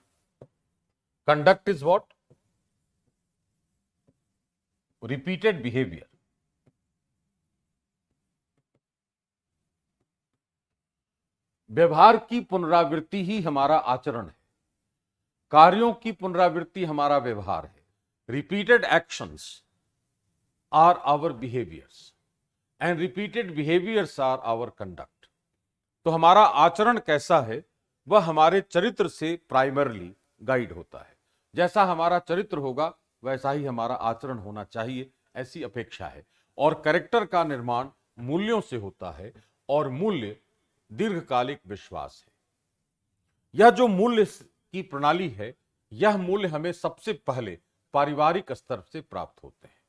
Conduct is what? Repeated behavior. व्यवहार की पुनरावृत्ति ही हमारा आचरण है, कार्यों की पुनरावृत्ति हमारा व्यवहार है। Repeated actions are our behaviors and repeated behaviors are our conduct. तो हमारा आचरण कैसा है वह हमारे चरित्र से प्राइमरली गाइड होता है। जैसा हमारा चरित्र होगा वैसा ही हमारा आचरण होना चाहिए, ऐसी अपेक्षा है। और कैरेक्टर का निर्माण मूल्यों से होता है, और मूल्य दीर्घकालिक विश्वास है। यह जो मूल्य की प्रणाली है, यह मूल्य हमें सबसे पहले पारिवारिक स्तर से प्राप्त होते हैं।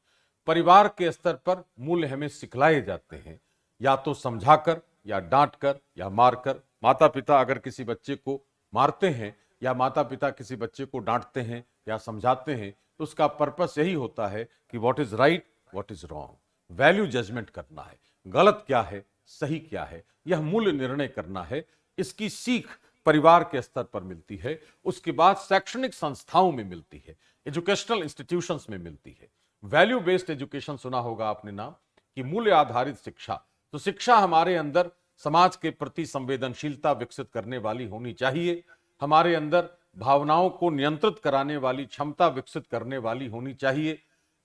परिवार के स्तर पर मूल्य हमें सिखलाए जाते हैं, या तो समझाकर, या डांटकर, या मारकर। माता पिता अगर किसी बच्चे को मारते हैं या माता पिता किसी बच्चे को डांटते हैं या समझाते हैं, तो उसका पर्पस यही होता है कि what is right, what is wrong, value judgement करना है, गलत क्या है, सही क्या है, यह मूल्य निर्णय करना है। इसकी सीख परिवार के स्तर पर मिलती है, उसके बाद शैक्षणिक संस्थाओं में मिलती है, एजुकेशनल इंस्टीट्यूशंस में मिलती है। वैल्यू बेस्ड एजुकेशन सुना होगा आपने नाम, कि मूल्य आधारित शिक्षा। तो शिक्षा हमारे अंदर समाज के प्रति संवेदनशीलता विकसित करने वाली होनी चाहिए, हमारे अंदर भावनाओं को नियंत्रित कराने वाली क्षमता विकसित करने वाली होनी चाहिए।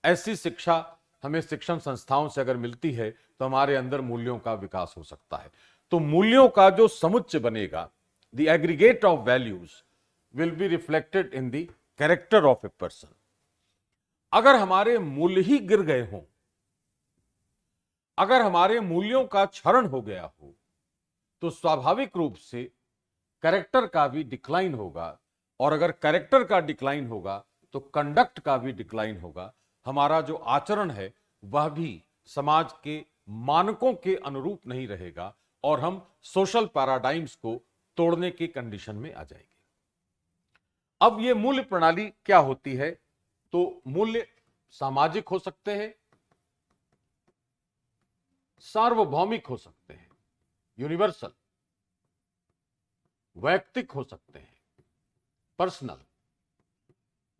ऐसी शिक्षा हमें शिक्षण संस्थाओं से अगर मिलती है तो हमारे अंदर मूल्यों का विकास हो सकता है। तो मूल्यों का जो समुच्चय बनेगा, the aggregate of values will be reflected in the character of a person. अगर हमारे मूल्य ही गिर गए हों, अगर हमारे मूल्यों का क्षरण हो गया हो, तो स्वाभाविक रूप से कैरेक्टर का भी डिक्लाइन होगा, और अगर कैरेक्टर का डिक्लाइन होगा तो कंडक्ट का भी डिक्लाइन होगा। हमारा जो आचरण है वह भी समाज के मानकों के अनुरूप नहीं रहेगा, और हम सोशल पैराडाइम्स को तोड़ने की कंडीशन में आ जाएंगे। अब ये मूल्य प्रणाली क्या होती है? तो मूल्य सामाजिक हो सकते हैं, सार्वभौमिक हो सकते हैं, यूनिवर्सल, वैयक्तिक हो सकते हैं, पर्सनल,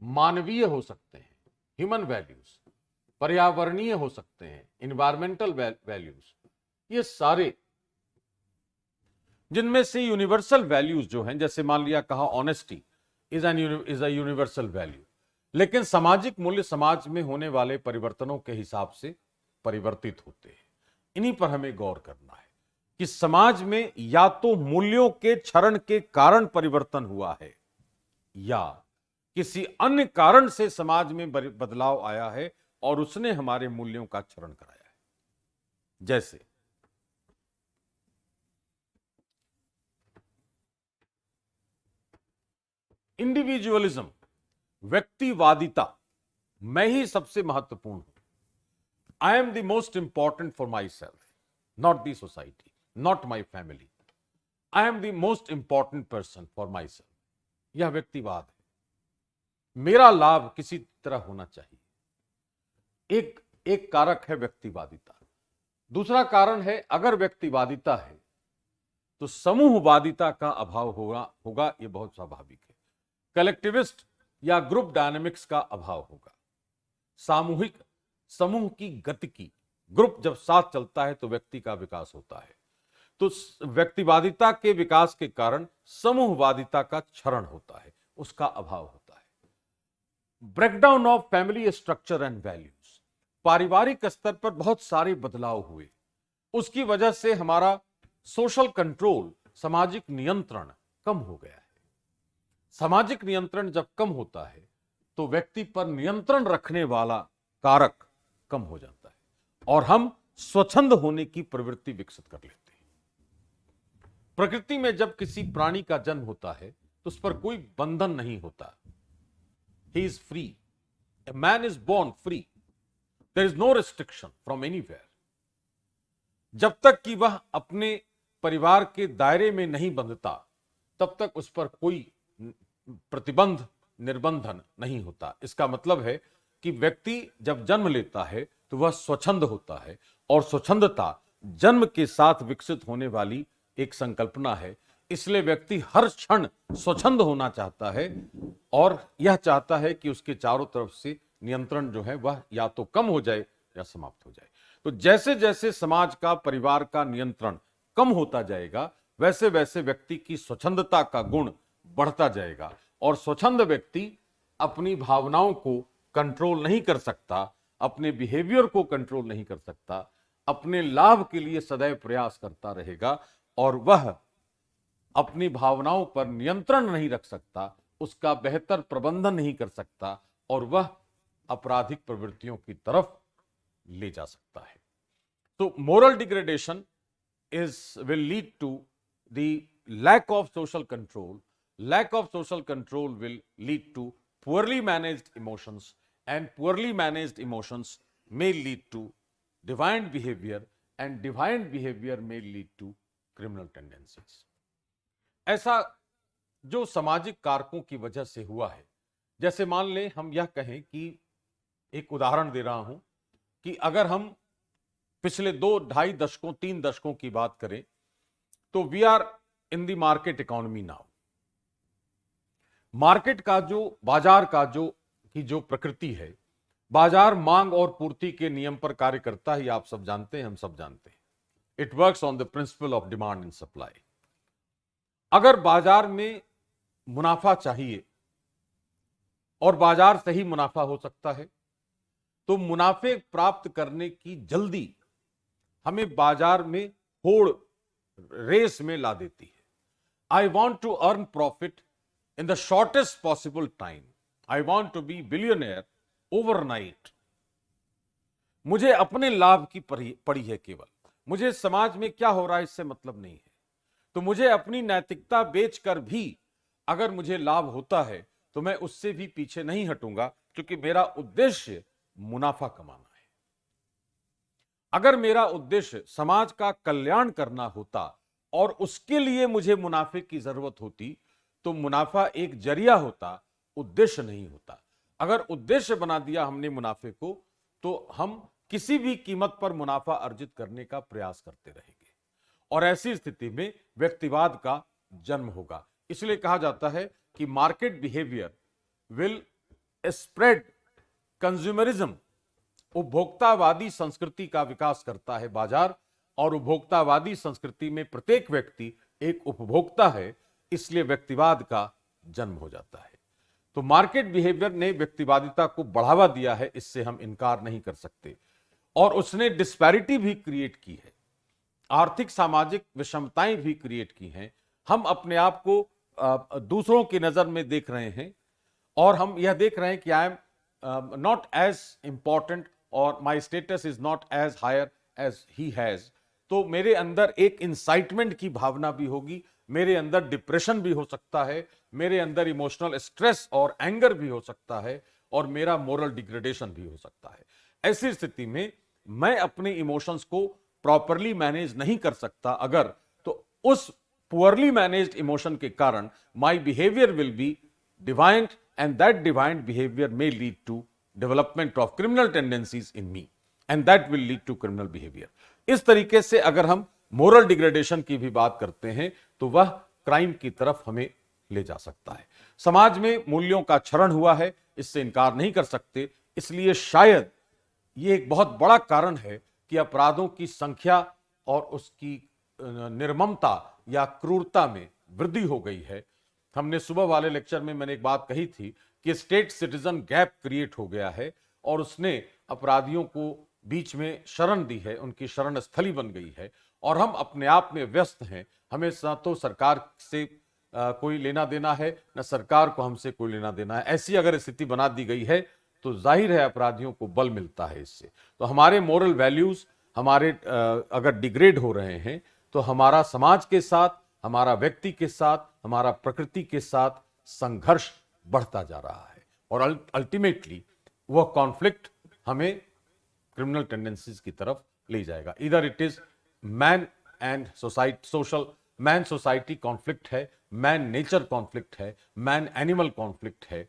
मानवीय हो सकते हैं, ह्यूमन वैल्यूज, पर्यावरणीय हो सकते हैं, इन्वायरमेंटल वैल्यूज। ये सारे, जिनमें से यूनिवर्सल वैल्यूज जो हैं, जैसे मान लिया कहा honesty is a universal value, लेकिन सामाजिक मूल्य समाज में होने वाले परिवर्तनों के हिसाब से परिवर्तित होते हैं। इन्हीं पर हमें गौर करना है कि समाज में या तो मूल्यों के क्षरण के कारण परिवर्तन हुआ है, या किसी अन्य कारण से समाज में बदलाव आया है और उसने हमारे मूल्यों का क्षरण कराया है। जैसे इंडिविजुअलिज्म, व्यक्तिवादिता, मैं ही सबसे महत्वपूर्ण हूं, I am the most important for my self, not the society, not my family, I am the most important person for my self, यह व्यक्तिवाद है। मेरा लाभ किसी तरह होना चाहिए। एक कारक है व्यक्तिवादिता। दूसरा कारण है, अगर व्यक्तिवादिता है तो समूहवादिता का अभाव होगा, यह बहुत स्वाभाविक है। कलेक्टिविस्ट या ग्रुप डायनेमिक्स का अभाव होगा। सामूहिक, समूह की गति की, ग्रुप जब साथ चलता है तो व्यक्ति का विकास होता है। तो व्यक्तिवादिता के विकास के कारण समूहवादिता का क्षरण होता है, उसका अभाव होता है। Breakdown of family structure and values, पारिवारिक स्तर पर बहुत सारे बदलाव हुए, उसकी वजह से हमारा सोशल कंट्रोल, सामाजिक नियंत्रण कम हो गया है। सामाजिक नियंत्रण जब कम होता है तो व्यक्ति पर नियंत्रण रखने वाला कारक कम हो जाता है, और हम स्वच्छंद होने की प्रवृत्ति विकसित कर लेते हैं। प्रकृति में जब किसी प्राणी का जन्म होता है तो उस पर कोई बंधन नहीं होता। He is free. A man is born free. There is no restriction from anywhere. जब तक कि वह अपने परिवार के दायरे में नहीं बंधता, तब तक उस पर कोई प्रतिबंध, निर्बंधन नहीं होता। इसका मतलब है कि व्यक्ति जब जन्म लेता है तो वह स्वच्छंद होता है, और स्वच्छंदता जन्म के साथ विकसित होने वाली एक संकल्पना है। इसलिए व्यक्ति हर क्षण स्वच्छंद होना चाहता है, और यह चाहता है कि उसके चारों तरफ से नियंत्रण जो है वह या तो कम हो जाए या समाप्त हो जाए। तो जैसे जैसे समाज का, परिवार का नियंत्रण कम होता जाएगा, वैसे वैसे व्यक्ति की स्वच्छंदता का गुण बढ़ता जाएगा, और स्वच्छंद व्यक्ति अपनी भावनाओं को कंट्रोल नहीं कर सकता, अपने बिहेवियर को कंट्रोल नहीं कर सकता, अपने लाभ के लिए सदैव प्रयास करता रहेगा, और वह अपनी भावनाओं पर नियंत्रण नहीं रख सकता, उसका बेहतर प्रबंधन नहीं कर सकता, और वह आपराधिक प्रवृत्तियों की तरफ ले जा सकता है। तो moral degradation will lead to the lack of social control, lack of social control will lead to poorly managed emotions, and poorly managed emotions may lead to deviant behavior, and deviant behavior may lead to criminal tendencies. ऐसा जो सामाजिक कारकों की वजह से हुआ है, जैसे मान लें हम यह कहें कि एक उदाहरण दे रहा हूं कि अगर हम पिछले 2-2.5 दशकों 3 दशकों की बात करें तो we are in the market economy now. Market का जो बाजार का जो प्रकृति है, बाजार मांग और पूर्ति के नियम पर कार्य करता है, आप सब जानते हैं, हम सब जानते हैं। It works on the principle of demand and supply. अगर बाजार में मुनाफा चाहिए और बाजार से ही मुनाफा हो सकता है, तो मुनाफे प्राप्त करने की जल्दी हमें बाजार में होड़ रेस में ला देती है। I want to earn profit in the shortest possible time, I want to be billionaire overnight. मुझे अपने लाभ की पड़ी है केवल, मुझे समाज में क्या हो रहा है इससे मतलब नहीं है। तो मुझे अपनी नैतिकता बेचकर भी अगर मुझे लाभ होता है तो मैं उससे भी पीछे नहीं हटूंगा, क्योंकि मेरा उद्देश्य मुनाफा कमाना है। अगर मेरा उद्देश्य समाज का कल्याण करना होता और उसके लिए मुझे मुनाफे की जरूरत होती तो मुनाफा एक जरिया होता, उद्देश्य नहीं होता। अगर उद्देश्य बना दिया हमने मुनाफे को तो हम किसी भी कीमत पर मुनाफा अर्जित करने का प्रयास करते रहेंगे और ऐसी स्थिति में व्यक्तिवाद का जन्म होगा। इसलिए कहा जाता है कि market behaviour will spread consumerism. उपभोक्तावादी संस्कृति का विकास करता है बाजार, और उपभोक्तावादी संस्कृति में प्रत्येक व्यक्ति एक उपभोक्ता है, इसलिए व्यक्तिवाद का जन्म हो जाता है। तो मार्केट बिहेवियर ने व्यक्तिवादिता को बढ़ावा दिया है, इससे हम इनकार नहीं कर सकते, और उसने डिस्पैरिटी भी क्रिएट की है, आर्थिक सामाजिक विषमताएं भी क्रिएट की हैं। हम अपने आप को दूसरों की नजर में देख रहे हैं और हम यह देख रहे हैं कि I am not as important और my status is not as higher as he has. तो मेरे अंदर एक इंसाइटमेंट की भावना भी होगी, मेरे अंदर डिप्रेशन भी हो सकता है, मेरे अंदर इमोशनल स्ट्रेस और एंगर भी हो सकता है, और मेरा मोरल डिग्रेडेशन भी हो सकता है। ऐसी स्थिति में मैं अपने इमोशंस को प्रॉपरली मैनेज नहीं कर सकता अगर, तो उस पुअरली मैनेज्ड इमोशन के कारण my behaviour will be deviant, and that deviant behaviour may lead to development of criminal tendencies in me, and that will lead to criminal behaviour. इस तरीके से अगर हम मोरल डिग्रेडेशन की भी बात करते हैं तो वह क्राइम की तरफ हमें ले जा सकता है। समाज में मूल्यों का क्षरण हुआ है, इससे इनकार नहीं कर सकते, इसलिए शायद ये एक बहुत बड़ा कारण है कि अपराधों की संख्या और उसकी निर्ममता या क्रूरता में वृद्धि हो गई है। हमने सुबह वाले लेक्चर में मैंने एक बात कही थी कि स्टेट सिटीजन गैप क्रिएट हो गया है और उसने अपराधियों को बीच में शरण दी है, उनकी शरण स्थली बन गई है, और हम अपने आप में व्यस्त हैं। हमें न तो सरकार से कोई लेना देना है, न सरकार को हमसे कोई लेना देना है। ऐसी अगर स्थिति बना दी गई है तो जाहिर है अपराधियों को बल मिलता है इससे। तो हमारे मोरल वैल्यूज हमारे अगर डिग्रेड हो रहे हैं तो हमारा समाज के साथ, हमारा व्यक्ति के साथ, हमारा प्रकृति के साथ संघर्ष बढ़ता जा रहा है, और अल्टीमेटली वह कॉन्फ्लिक्ट हमें क्रिमिनल टेंडेंसीज की तरफ ले जाएगा। इधर it is man and society, social man society conflict है, मैन नेचर कॉन्फ्लिक्ट है, मैन एनिमल कॉन्फ्लिक्ट है,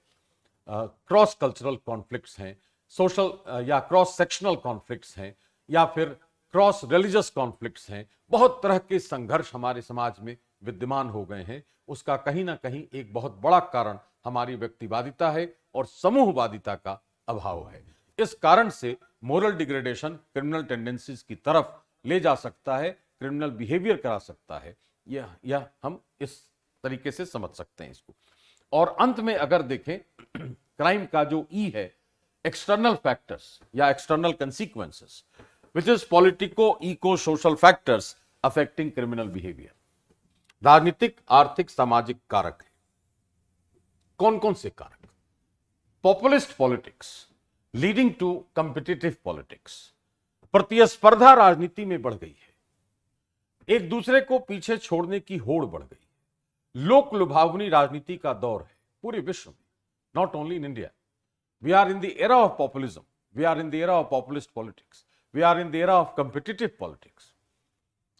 क्रॉस कल्चरल कॉन्फ्लिक्ट्स हैं, सोशल या क्रॉस सेक्शनल कॉन्फ्लिक्ट्स हैं, या फिर क्रॉस रिलीजियस कॉन्फ्लिक्ट्स हैं। बहुत तरह के संघर्ष हमारे समाज में विद्यमान हो गए हैं। उसका कहीं ना कहीं एक बहुत बड़ा कारण हमारी व्यक्तिवादिता है और समूहवादिता का अभाव है। इस कारण से मोरल डिग्रेडेशन क्रिमिनल टेंडेंसीज की तरफ ले जा सकता है, क्रिमिनल बिहेवियर करा सकता है। यह हम इस तरीके से समझ सकते हैं इसको। और अंत में अगर देखें क्राइम का जो ई है, एक्सटर्नल फैक्टर्स या external consequences, which is politico eco social factors affecting criminal behaviour. राजनीतिक, आर्थिक, सामाजिक कारक है। कौन कौन से कारक? Populist politics leading to competitive politics. प्रतिस्पर्धा राजनीति में बढ़ गई है, एक दूसरे को पीछे छोड़ने की होड़ बढ़ गई। लोक लुभावनी राजनीति का दौर है पूरे विश्व में, not only in India. We are in the era of populism, we are in the era of populist politics, we are in the era of competitive politics.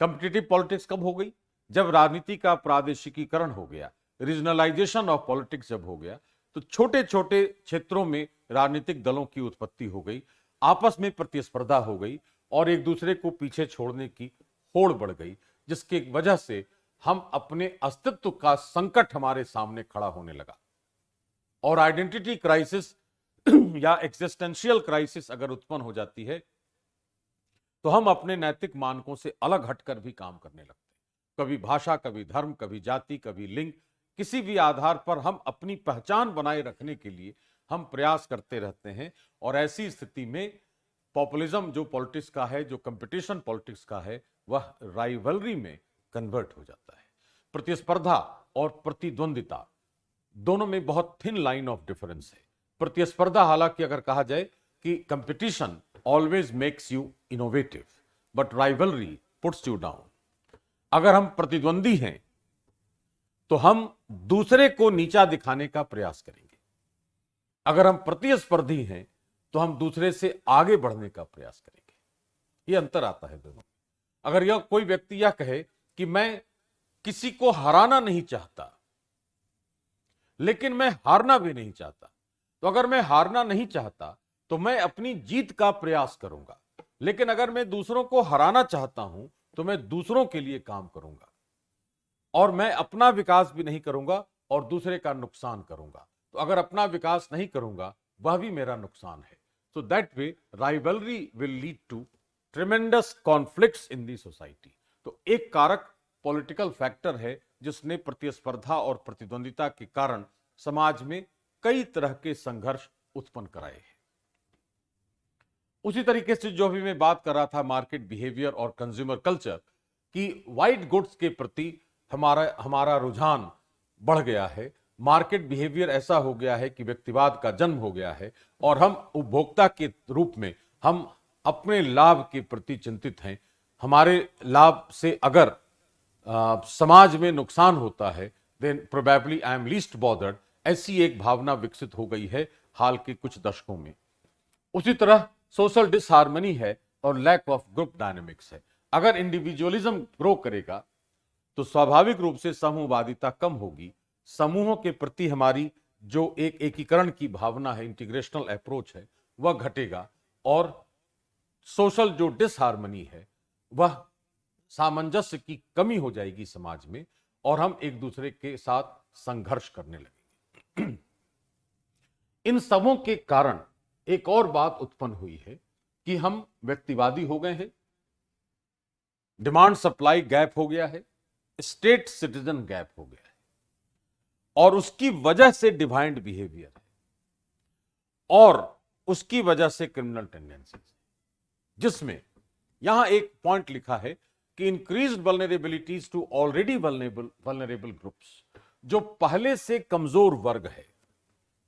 Competitive politics कब हो गई? जब राजनीति का प्रादेशिकीकरण हो गया, रीजनलाइजेशन ऑफ पॉलिटिक्स जब हो गया, तो छोटे छोटे क्षेत्रों में राजनीतिक दलों की उत्पत्ति हो गई, आपस में प्रतिस्पर्धा हो गई और एक दूसरे को पीछे छोड़ने की होड़ बढ़ गई, जिसकी वजह से हम अपने अस्तित्व का संकट हमारे सामने खड़ा होने लगा। और आइडेंटिटी क्राइसिस या एक्सिस्टेंशियल क्राइसिस अगर उत्पन्न हो जाती है तो हम अपने नैतिक मानकों से अलग हटकर भी काम करने लगते हैं। कभी भाषा, कभी धर्म, कभी जाति, कभी लिंग, किसी भी आधार पर हम अपनी पहचान बनाए रखने के लिए हम प्रयास करते रहते हैं। और ऐसी स्थिति में पॉपुलिज्म जो पॉलिटिक्स का है, जो कंपटीशन पॉलिटिक्स का है, वह राइवलरी में कन्वर्ट हो जाता है। प्रतिस्पर्धा और प्रतिद्वंदिता दोनों में बहुत थिन लाइन ऑफ डिफरेंस है। प्रतिस्पर्धा, हालांकि अगर कहा जाए कि competition always makes you innovative, but rivalry puts you down. अगर हम प्रतिद्वंदी हैं तो हम दूसरे को नीचा दिखाने का प्रयास करेंगे, अगर हम प्रतिस्पर्धी हैं तो हम दूसरे से आगे बढ़ने का प्रयास करेंगे। यह अंतर आता है दोनों। अगर यह कोई व्यक्ति यह कहे कि मैं किसी को हराना नहीं चाहता लेकिन मैं हारना भी नहीं चाहता, तो अगर मैं हारना नहीं चाहता तो मैं अपनी जीत का प्रयास करूंगा, लेकिन अगर मैं दूसरों को हराना चाहता हूं तो मैं दूसरों के लिए काम करूंगा और मैं अपना विकास भी नहीं करूंगा और दूसरे का नुकसान करूंगा। तो अगर अपना विकास नहीं करूंगा वह भी मेरा नुकसान है। So that way rivalry will lead to tremendous conflicts in the society. तो एक कारक पॉलिटिकल फैक्टर है जिसने प्रतिस्पर्धा और प्रतिद्वंदिता के कारण समाज में कई तरह के संघर्ष उत्पन्न कराए हैं। उसी तरीके से जो भी मैं बात कर रहा था मार्केट बिहेवियर और कंज्यूमर कल्चर की, वाइट गुड्स के प्रति हमारा रुझान बढ़ गया है। मार्केट बिहेवियर ऐसा हो गया है कि व्यक्तिवाद का जन्म हो गया है और हम उपभोक्ता के रूप में हम अपने लाभ के प्रति चिंतित हैं। हमारे लाभ से अगर समाज में नुकसान होता है then probably I am least bothered, ऐसी एक भावना विकसित हो गई है हाल के कुछ दशकों में। उसी तरह सोशल डिसहार्मनी है और लैक ऑफ ग्रुप डायनेमिक्स है। अगर इंडिविजुअलिज्म ग्रो करेगा तो स्वाभाविक रूप से समूहवादिता कम होगी, समूहों के प्रति हमारी जो एक एकीकरण की भावना है, इंटीग्रेशनल अप्रोच है, वह घटेगा और सोशल जो डिसहार्मनी है वह सामंजस्य की कमी हो जाएगी समाज में और हम एक दूसरे के साथ संघर्ष करने लगेंगे। इन सबों के कारण एक और बात उत्पन्न हुई है कि हम व्यक्तिवादी हो गए हैं, डिमांड सप्लाई गैप हो गया है, स्टेट सिटीजन गैप हो गया है और उसकी वजह से डिवाइंड बिहेवियर है और उसकी वजह से क्रिमिनल टेंडेंसीज, जिसमें यहां एक पॉइंट लिखा है कि increased vulnerabilities to already vulnerable groups, जो पहले से कमजोर वर्ग है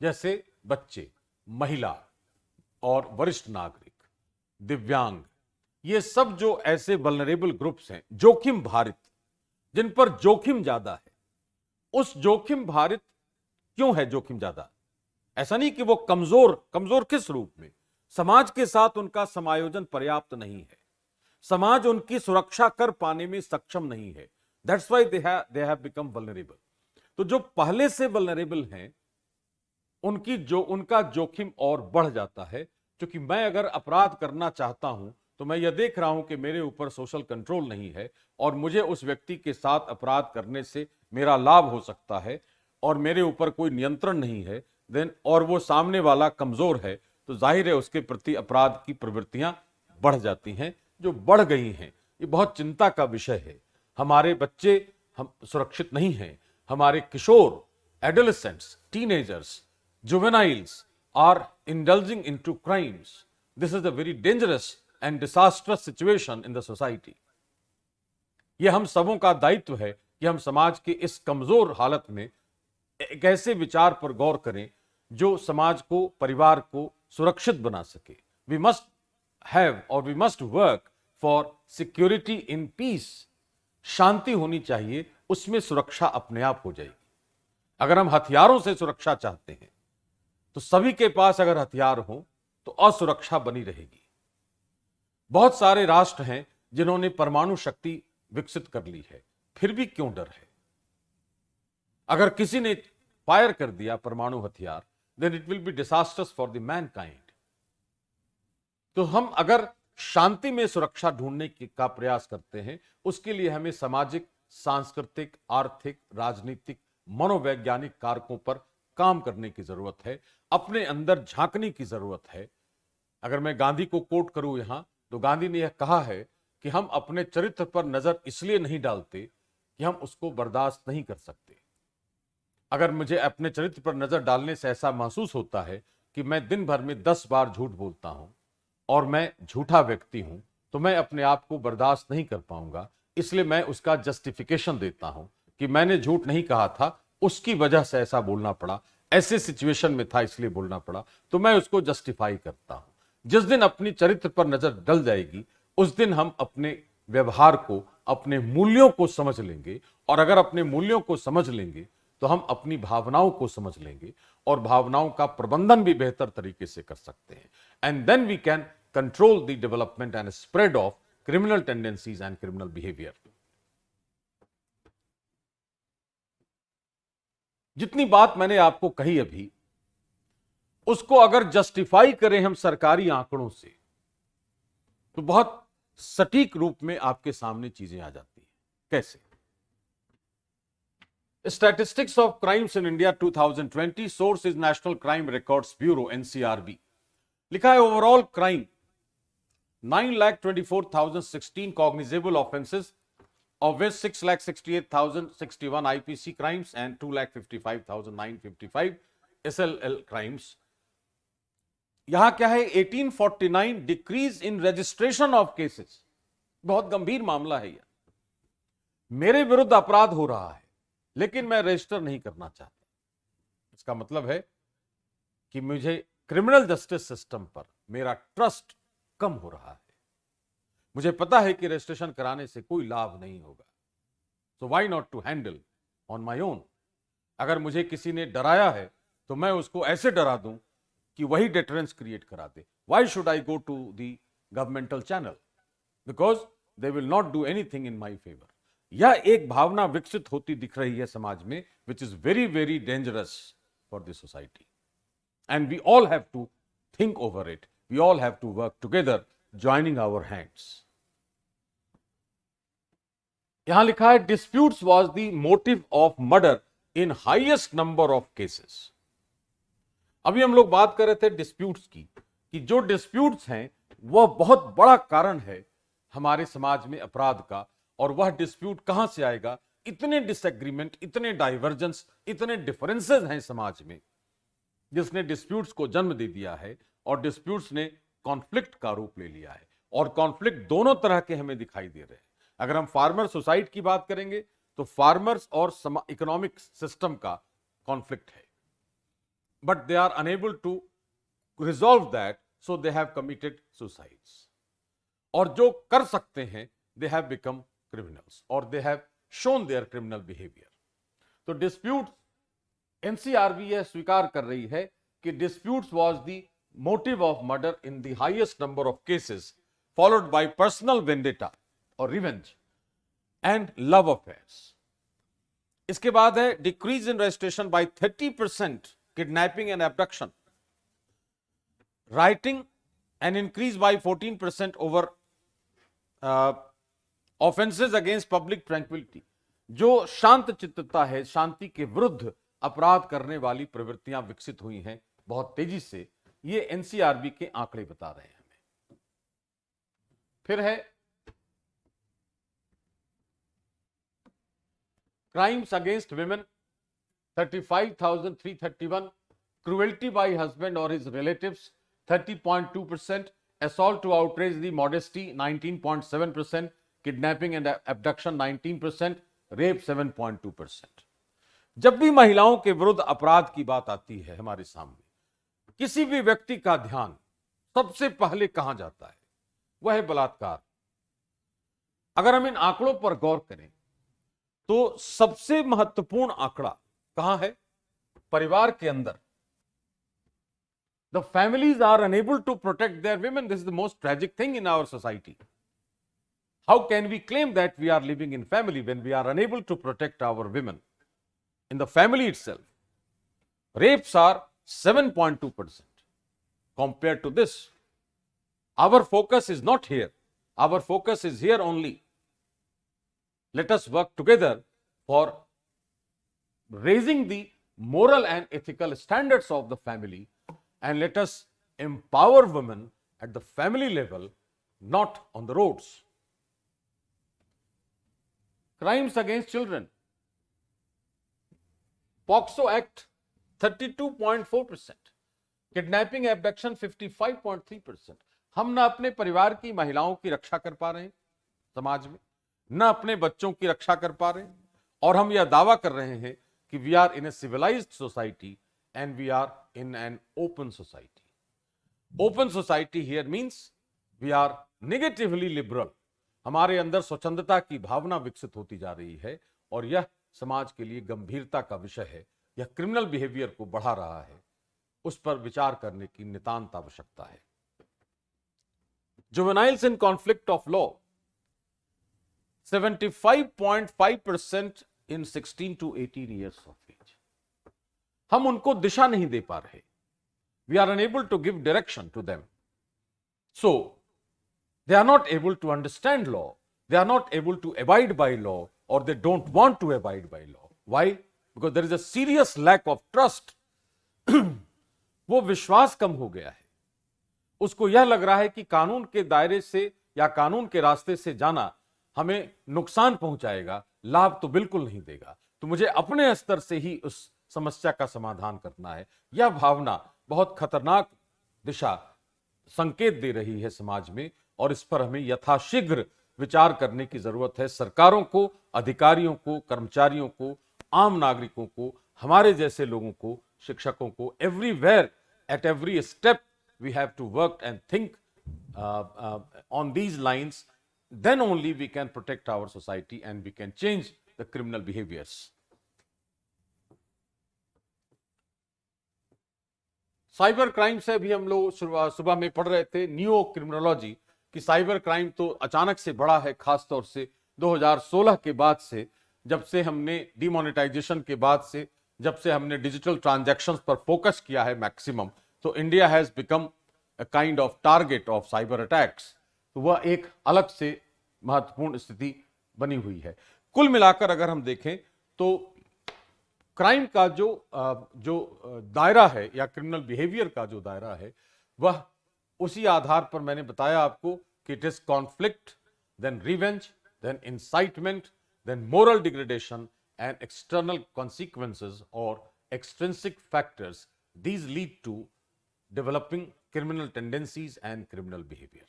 जैसे बच्चे, महिला और वरिष्ठ नागरिक, दिव्यांग, ये सब जो ऐसे वल्नरेबल ग्रुप्स हैं, जोखिम भारित, जिन पर जोखिम ज्यादा है। उस जोखिम भारित क्यों है जोखिम ज्यादा? ऐसा नहीं कि वो कमजोर किस रूप में? समाज के साथ उनका समायोजन पर्याप्त नहीं है, समाज उनकी सुरक्षा कर पाने में सक्षम नहीं है। That's why they have become vulnerable. तो जो पहले से वल्नरेबल हैं उनका जोखिम और बढ़ जाता है, क्योंकि मैं अगर अपराध करना चाहता हूं तो मैं यह देख रहा हूं कि मेरे ऊपर सोशल कंट्रोल नहीं है और मुझे उस व्यक्ति के साथ अपराध करने से मेरा लाभ हो सकता है और मेरे ऊपर कोई नियंत्रण नहीं है देन, और वो सामने वाला कमजोर है, तो जाहिर है उसके प्रति अपराध की प्रवृत्तियां बढ़ जाती हैं, जो बढ़ गई हैं। ये बहुत चिंता का विषय है। हमारे बच्चे हम सुरक्षित नहीं हैं, हमारे किशोर, adolescents, teenagers, juveniles are indulging into crimes. This is a very dangerous and disastrous situation in the society. यह हम सबों का दायित्व है कि हम समाज के इस कमजोर हालत में एक ऐसे विचार पर गौर करें जो समाज को, परिवार को सुरक्षित बना सके। We must have or we must work for security in peace. शांति होनी चाहिए उसमें सुरक्षा अपने आप हो जाएगी। अगर हम हथियारों से सुरक्षा चाहते हैं तो सभी के पास अगर हथियार हो तो असुरक्षा बनी रहेगी। बहुत सारे राष्ट्र हैं जिन्होंने परमाणु शक्ति विकसित कर ली है, फिर भी क्यों डर है? अगर किसी ने फायर कर दिया परमाणु हथियार, then it will be disasters for the mankind. तो हम अगर शांति में सुरक्षा ढूंढने का प्रयास करते हैं, उसके लिए हमें सामाजिक, सांस्कृतिक, आर्थिक, राजनीतिक, मनोवैज्ञानिक कारकों पर काम करने की जरूरत है, अपने अंदर झांकने की जरूरत है। अगर मैं गांधी को कोट करूं यहां, तो गांधी ने यह कहा है कि हम अपने चरित्र पर नजर इसलिए नहीं डालते कि हम उसको बर्दाश्त नहीं कर सकते। अगर मुझे अपने चरित्र पर नजर डालने से ऐसा महसूस होता है कि मैं दिन भर में 10 बार झूठ बोलता हूं और मैं झूठा व्यक्ति हूं, तो मैं अपने आप को बर्दाश्त नहीं कर पाऊंगा। इसलिए मैं उसका जस्टिफिकेशन देता हूं कि मैंने झूठ नहीं कहा था, उसकी वजह से ऐसा बोलना पड़ा, ऐसे सिचुएशन में था इसलिए बोलना पड़ा, तो मैं उसको जस्टिफाई करता हूं। जिस दिन अपनी चरित्र पर नजर डल जाएगी, उस दिन हम अपने व्यवहार को, अपने मूल्यों को समझ लेंगे। और अगर अपने मूल्यों को समझ लेंगे तो हम अपनी भावनाओं को समझ लेंगे और भावनाओं का प्रबंधन भी बेहतर तरीके से कर सकते हैं। And then we can control the development and spread of criminal tendencies and criminal behaviour. जितनी बात मैंने आपको कही अभी, उसको अगर जस्टिफाई करें हम सरकारी आंकड़ों से, तो बहुत सटीक रूप में आपके सामने चीजें आ जाती हैं। कैसे? Statistics of crimes in India 2020, source is national crime records bureau NCRB। लिखा है overall crime 9,24,016 cognizable offences, of which 6,68,061 IPC crimes and 2,55,955 SLL crimes। यहां क्या है? 1849 decrease in registration of cases. बहुत गंभीर मामला है यह। मेरे विरुद्ध अपराध हो रहा है लेकिन मैं रजिस्टर नहीं करना चाहता। इसका मतलब है कि मुझे क्रिमिनल जस्टिस सिस्टम पर मेरा ट्रस्ट कम हो रहा है। मुझे पता है कि रजिस्ट्रेशन कराने से कोई लाभ नहीं होगा, so why not to handle on my own. अगर मुझे किसी ने डराया है तो मैं उसको ऐसे डरा दूं कि वही डिटरेंस क्रिएट करा दे। Why should I go to the governmental channel? Because they will not do anything in my favour. यह एक भावना विकसित होती दिख रही है समाज में, which is very very dangerous for the society. And we all have to think over it, we all have to work together, joining our hands. यहां लिखा है disputes was the motive of murder in highest number of cases. अभी हम लोग बात कर रहे थे डिस्प्यूट्स की, कि जो डिस्प्यूट्स हैं वह बहुत बड़ा कारण है हमारे समाज में अपराध का। और वह डिस्प्यूट कहां से आएगा? इतने डिसएग्रीमेंट, इतने डाइवर्जेंस, इतने डिफरेंसेस हैं समाज में, जिसने डिस्प्यूट्स को जन्म दे दिया है। और डिस्प्यूट्स ने कॉन्फ्लिक्ट का रूप ले लिया है। और कॉन्फ्लिक्ट दोनों तरह के हमें दिखाई दे रहे हैं। अगर हम फार्मर सोसाइटी की बात करेंगे तो फार्मर्स और इकोनॉमिक सिस्टम का कॉन्फ्लिक्ट है, but they are unable to resolve that, so they have committed suicides. और जो कर सकते हैं, दे हैव बिकम क्रिमिनल्स और they have shown their criminal behaviour. तो डिस्प्यूट, NCRB यह स्वीकार कर रही है कि disputes was the motive of murder in the highest number of cases, followed by personal vendetta और रिवेंज एंड लव अफेयर्स। इसके बाद है decrease in registration by 30%, kidnapping and abduction, rioting and increase by 14% over offences against public tranquillity. जो शांत चित्तता है, शांति के विरुद्ध अपराध करने वाली प्रवृत्तियां विकसित हुई हैं बहुत तेजी से, ये NCRB के आंकड़े बता रहे हैं हमें। फिर है crimes against women 35,331, cruelty bye husband और his relatives 30.2%, assault to outrage the modesty 19.7%, kidnapping and abduction 19%, rape 7.2%। जब भी महिलाओं के विरुद्ध अपराध की बात आती है हमारे सामने, किसी भी व्यक्ति का ध्यान सबसे पहले कहां जाता है? वह है बलात्कार। अगर हम इन आंकड़ों पर गौर करें तो सबसे महत्वपूर्ण आंकड़ा कहां है? परिवार के अंदर। The families are unable to protect their women. This is the most tragic thing in our society. How can we claim that we are living in family when we are unable to protect our women in the family itself? Rapes are 7.2%. Compared to this, our focus is not here. Our focus is here only. Let us work together for raising the moral and ethical standards of the family, and let us empower women at the family level, not on the roads. Crimes against children. POCSO Act 32.4%. Kidnapping abduction 55.3%. हम ना अपने परिवार की महिलाओं की रक्षा कर पा रहे हैं समाज में, ना अपने बच्चों की रक्षा कर पा रहे हैं, और हम यह दावा कर रहे हैं कि we are in a civilised society and we are in an open society. Open society here means we are negatively liberal. हमारे अंदर स्वच्छंदता की भावना विकसित होती जा रही है और यह समाज के लिए गंभीरता का विषय है. यह क्रिमिनल बिहेवियर को बढ़ा रहा है. उस पर विचार करने की नितांत आवश्यकता है. Juveniles in conflict of law 75.5% in 16 to 18 years of age. हम उनको दिशा नहीं दे पा रहे. We are unable to give direction to them. So they are not able to understand law. They are not able to abide by law, or they don't want to abide by law. Why? Because there is a serious lack of trust. वो विश्वास कम हो गया है. उसको यह लग रहा है कि कानून के दायरे से या कानून के रास्ते से जाना हमें नुकसान पहुंचाएगा, लाभ तो बिल्कुल नहीं देगा. तो मुझे अपने स्तर से ही उस समस्या का समाधान करना है. यह भावना बहुत खतरनाक दिशा संकेत दे रही है समाज में, और इस पर हमें यथाशीघ्र विचार करने की जरूरत है. सरकारों को, अधिकारियों को, कर्मचारियों को, आम नागरिकों को, हमारे जैसे लोगों को, शिक्षकों को, everywhere at every step we have to work and think on these lines. Then only we can protect our society and we can change the criminal behaviors. Cyber crime से भी हम लोग सुबह में पढ़ रहे थे, न्यू क्रिमिनोलॉजी, कि साइबर क्राइम तो अचानक से बढ़ा है, खासतौर से 2016 के बाद से, जब से हमने डिमोनेटाइजेशन के बाद से, जब से हमने डिजिटल ट्रांजैक्शंस पर फोकस किया है मैक्सिमम, तो India has become a kind of target of cyber attacks. तो वह एक अलग से महत्वपूर्ण स्थिति बनी हुई है. कुल मिलाकर अगर हम देखें तो क्राइम का जो दायरा है या क्रिमिनल बिहेवियर का जो दायरा है, वह उसी आधार पर मैंने बताया आपको कि it is conflict, then revenge, then incitement, then moral degradation and external consequences और extrinsic factors. These lead to developing criminal tendencies and criminal behaviour.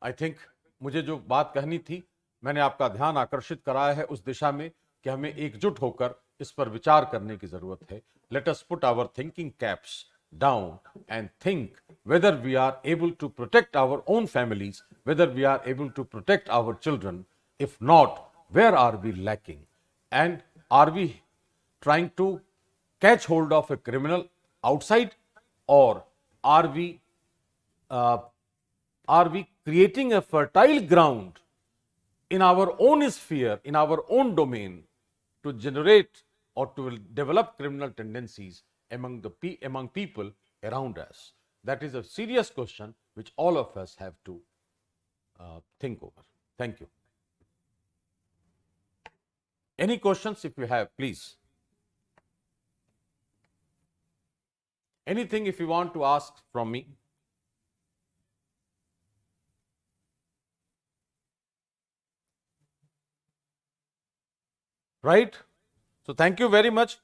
I think मुझे जो बात कहनी थी, मैंने आपका ध्यान आकर्षित कराया है उस दिशा में कि हमें एकजुट होकर इस पर विचार करने की जरूरत है. Let us put our thinking caps down and think whether we are able to protect our own families, whether we are able to protect our children. If not, where are we lacking? And are we trying to catch hold of a criminal outside, or are we creating a fertile ground in our own sphere, in our own domain, to generate or to develop criminal tendencies among people around us? That is a serious question which all of us have to think over. Thank you. Any questions if you have, please? Anything if you want to ask from me? Right? So thank you very much.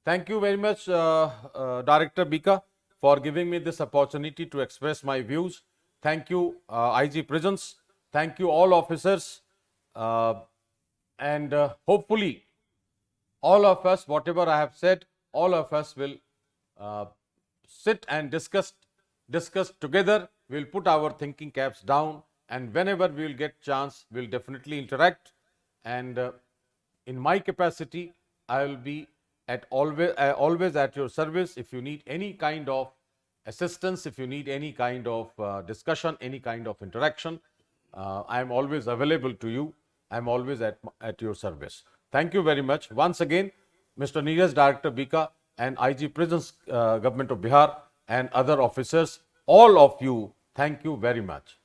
Thank you very much, Director Bika, for giving me this opportunity to express my views. Thank you, IG Prisons. Thank you, all officers. And hopefully, all of us, whatever I have said, all of us will sit and discuss together. We'll put our thinking caps down, and whenever we will get chance, we'll definitely interact. And In my capacity, I will be always at your service. If you need any kind of assistance, if you need any kind of discussion, any kind of interaction, I am always available to you. I am always at your service. Thank you very much. Once again, Mr. Neeraj, Director BICA, and IG Prisons, Government of Bihar, and other officers, all of you, thank you very much.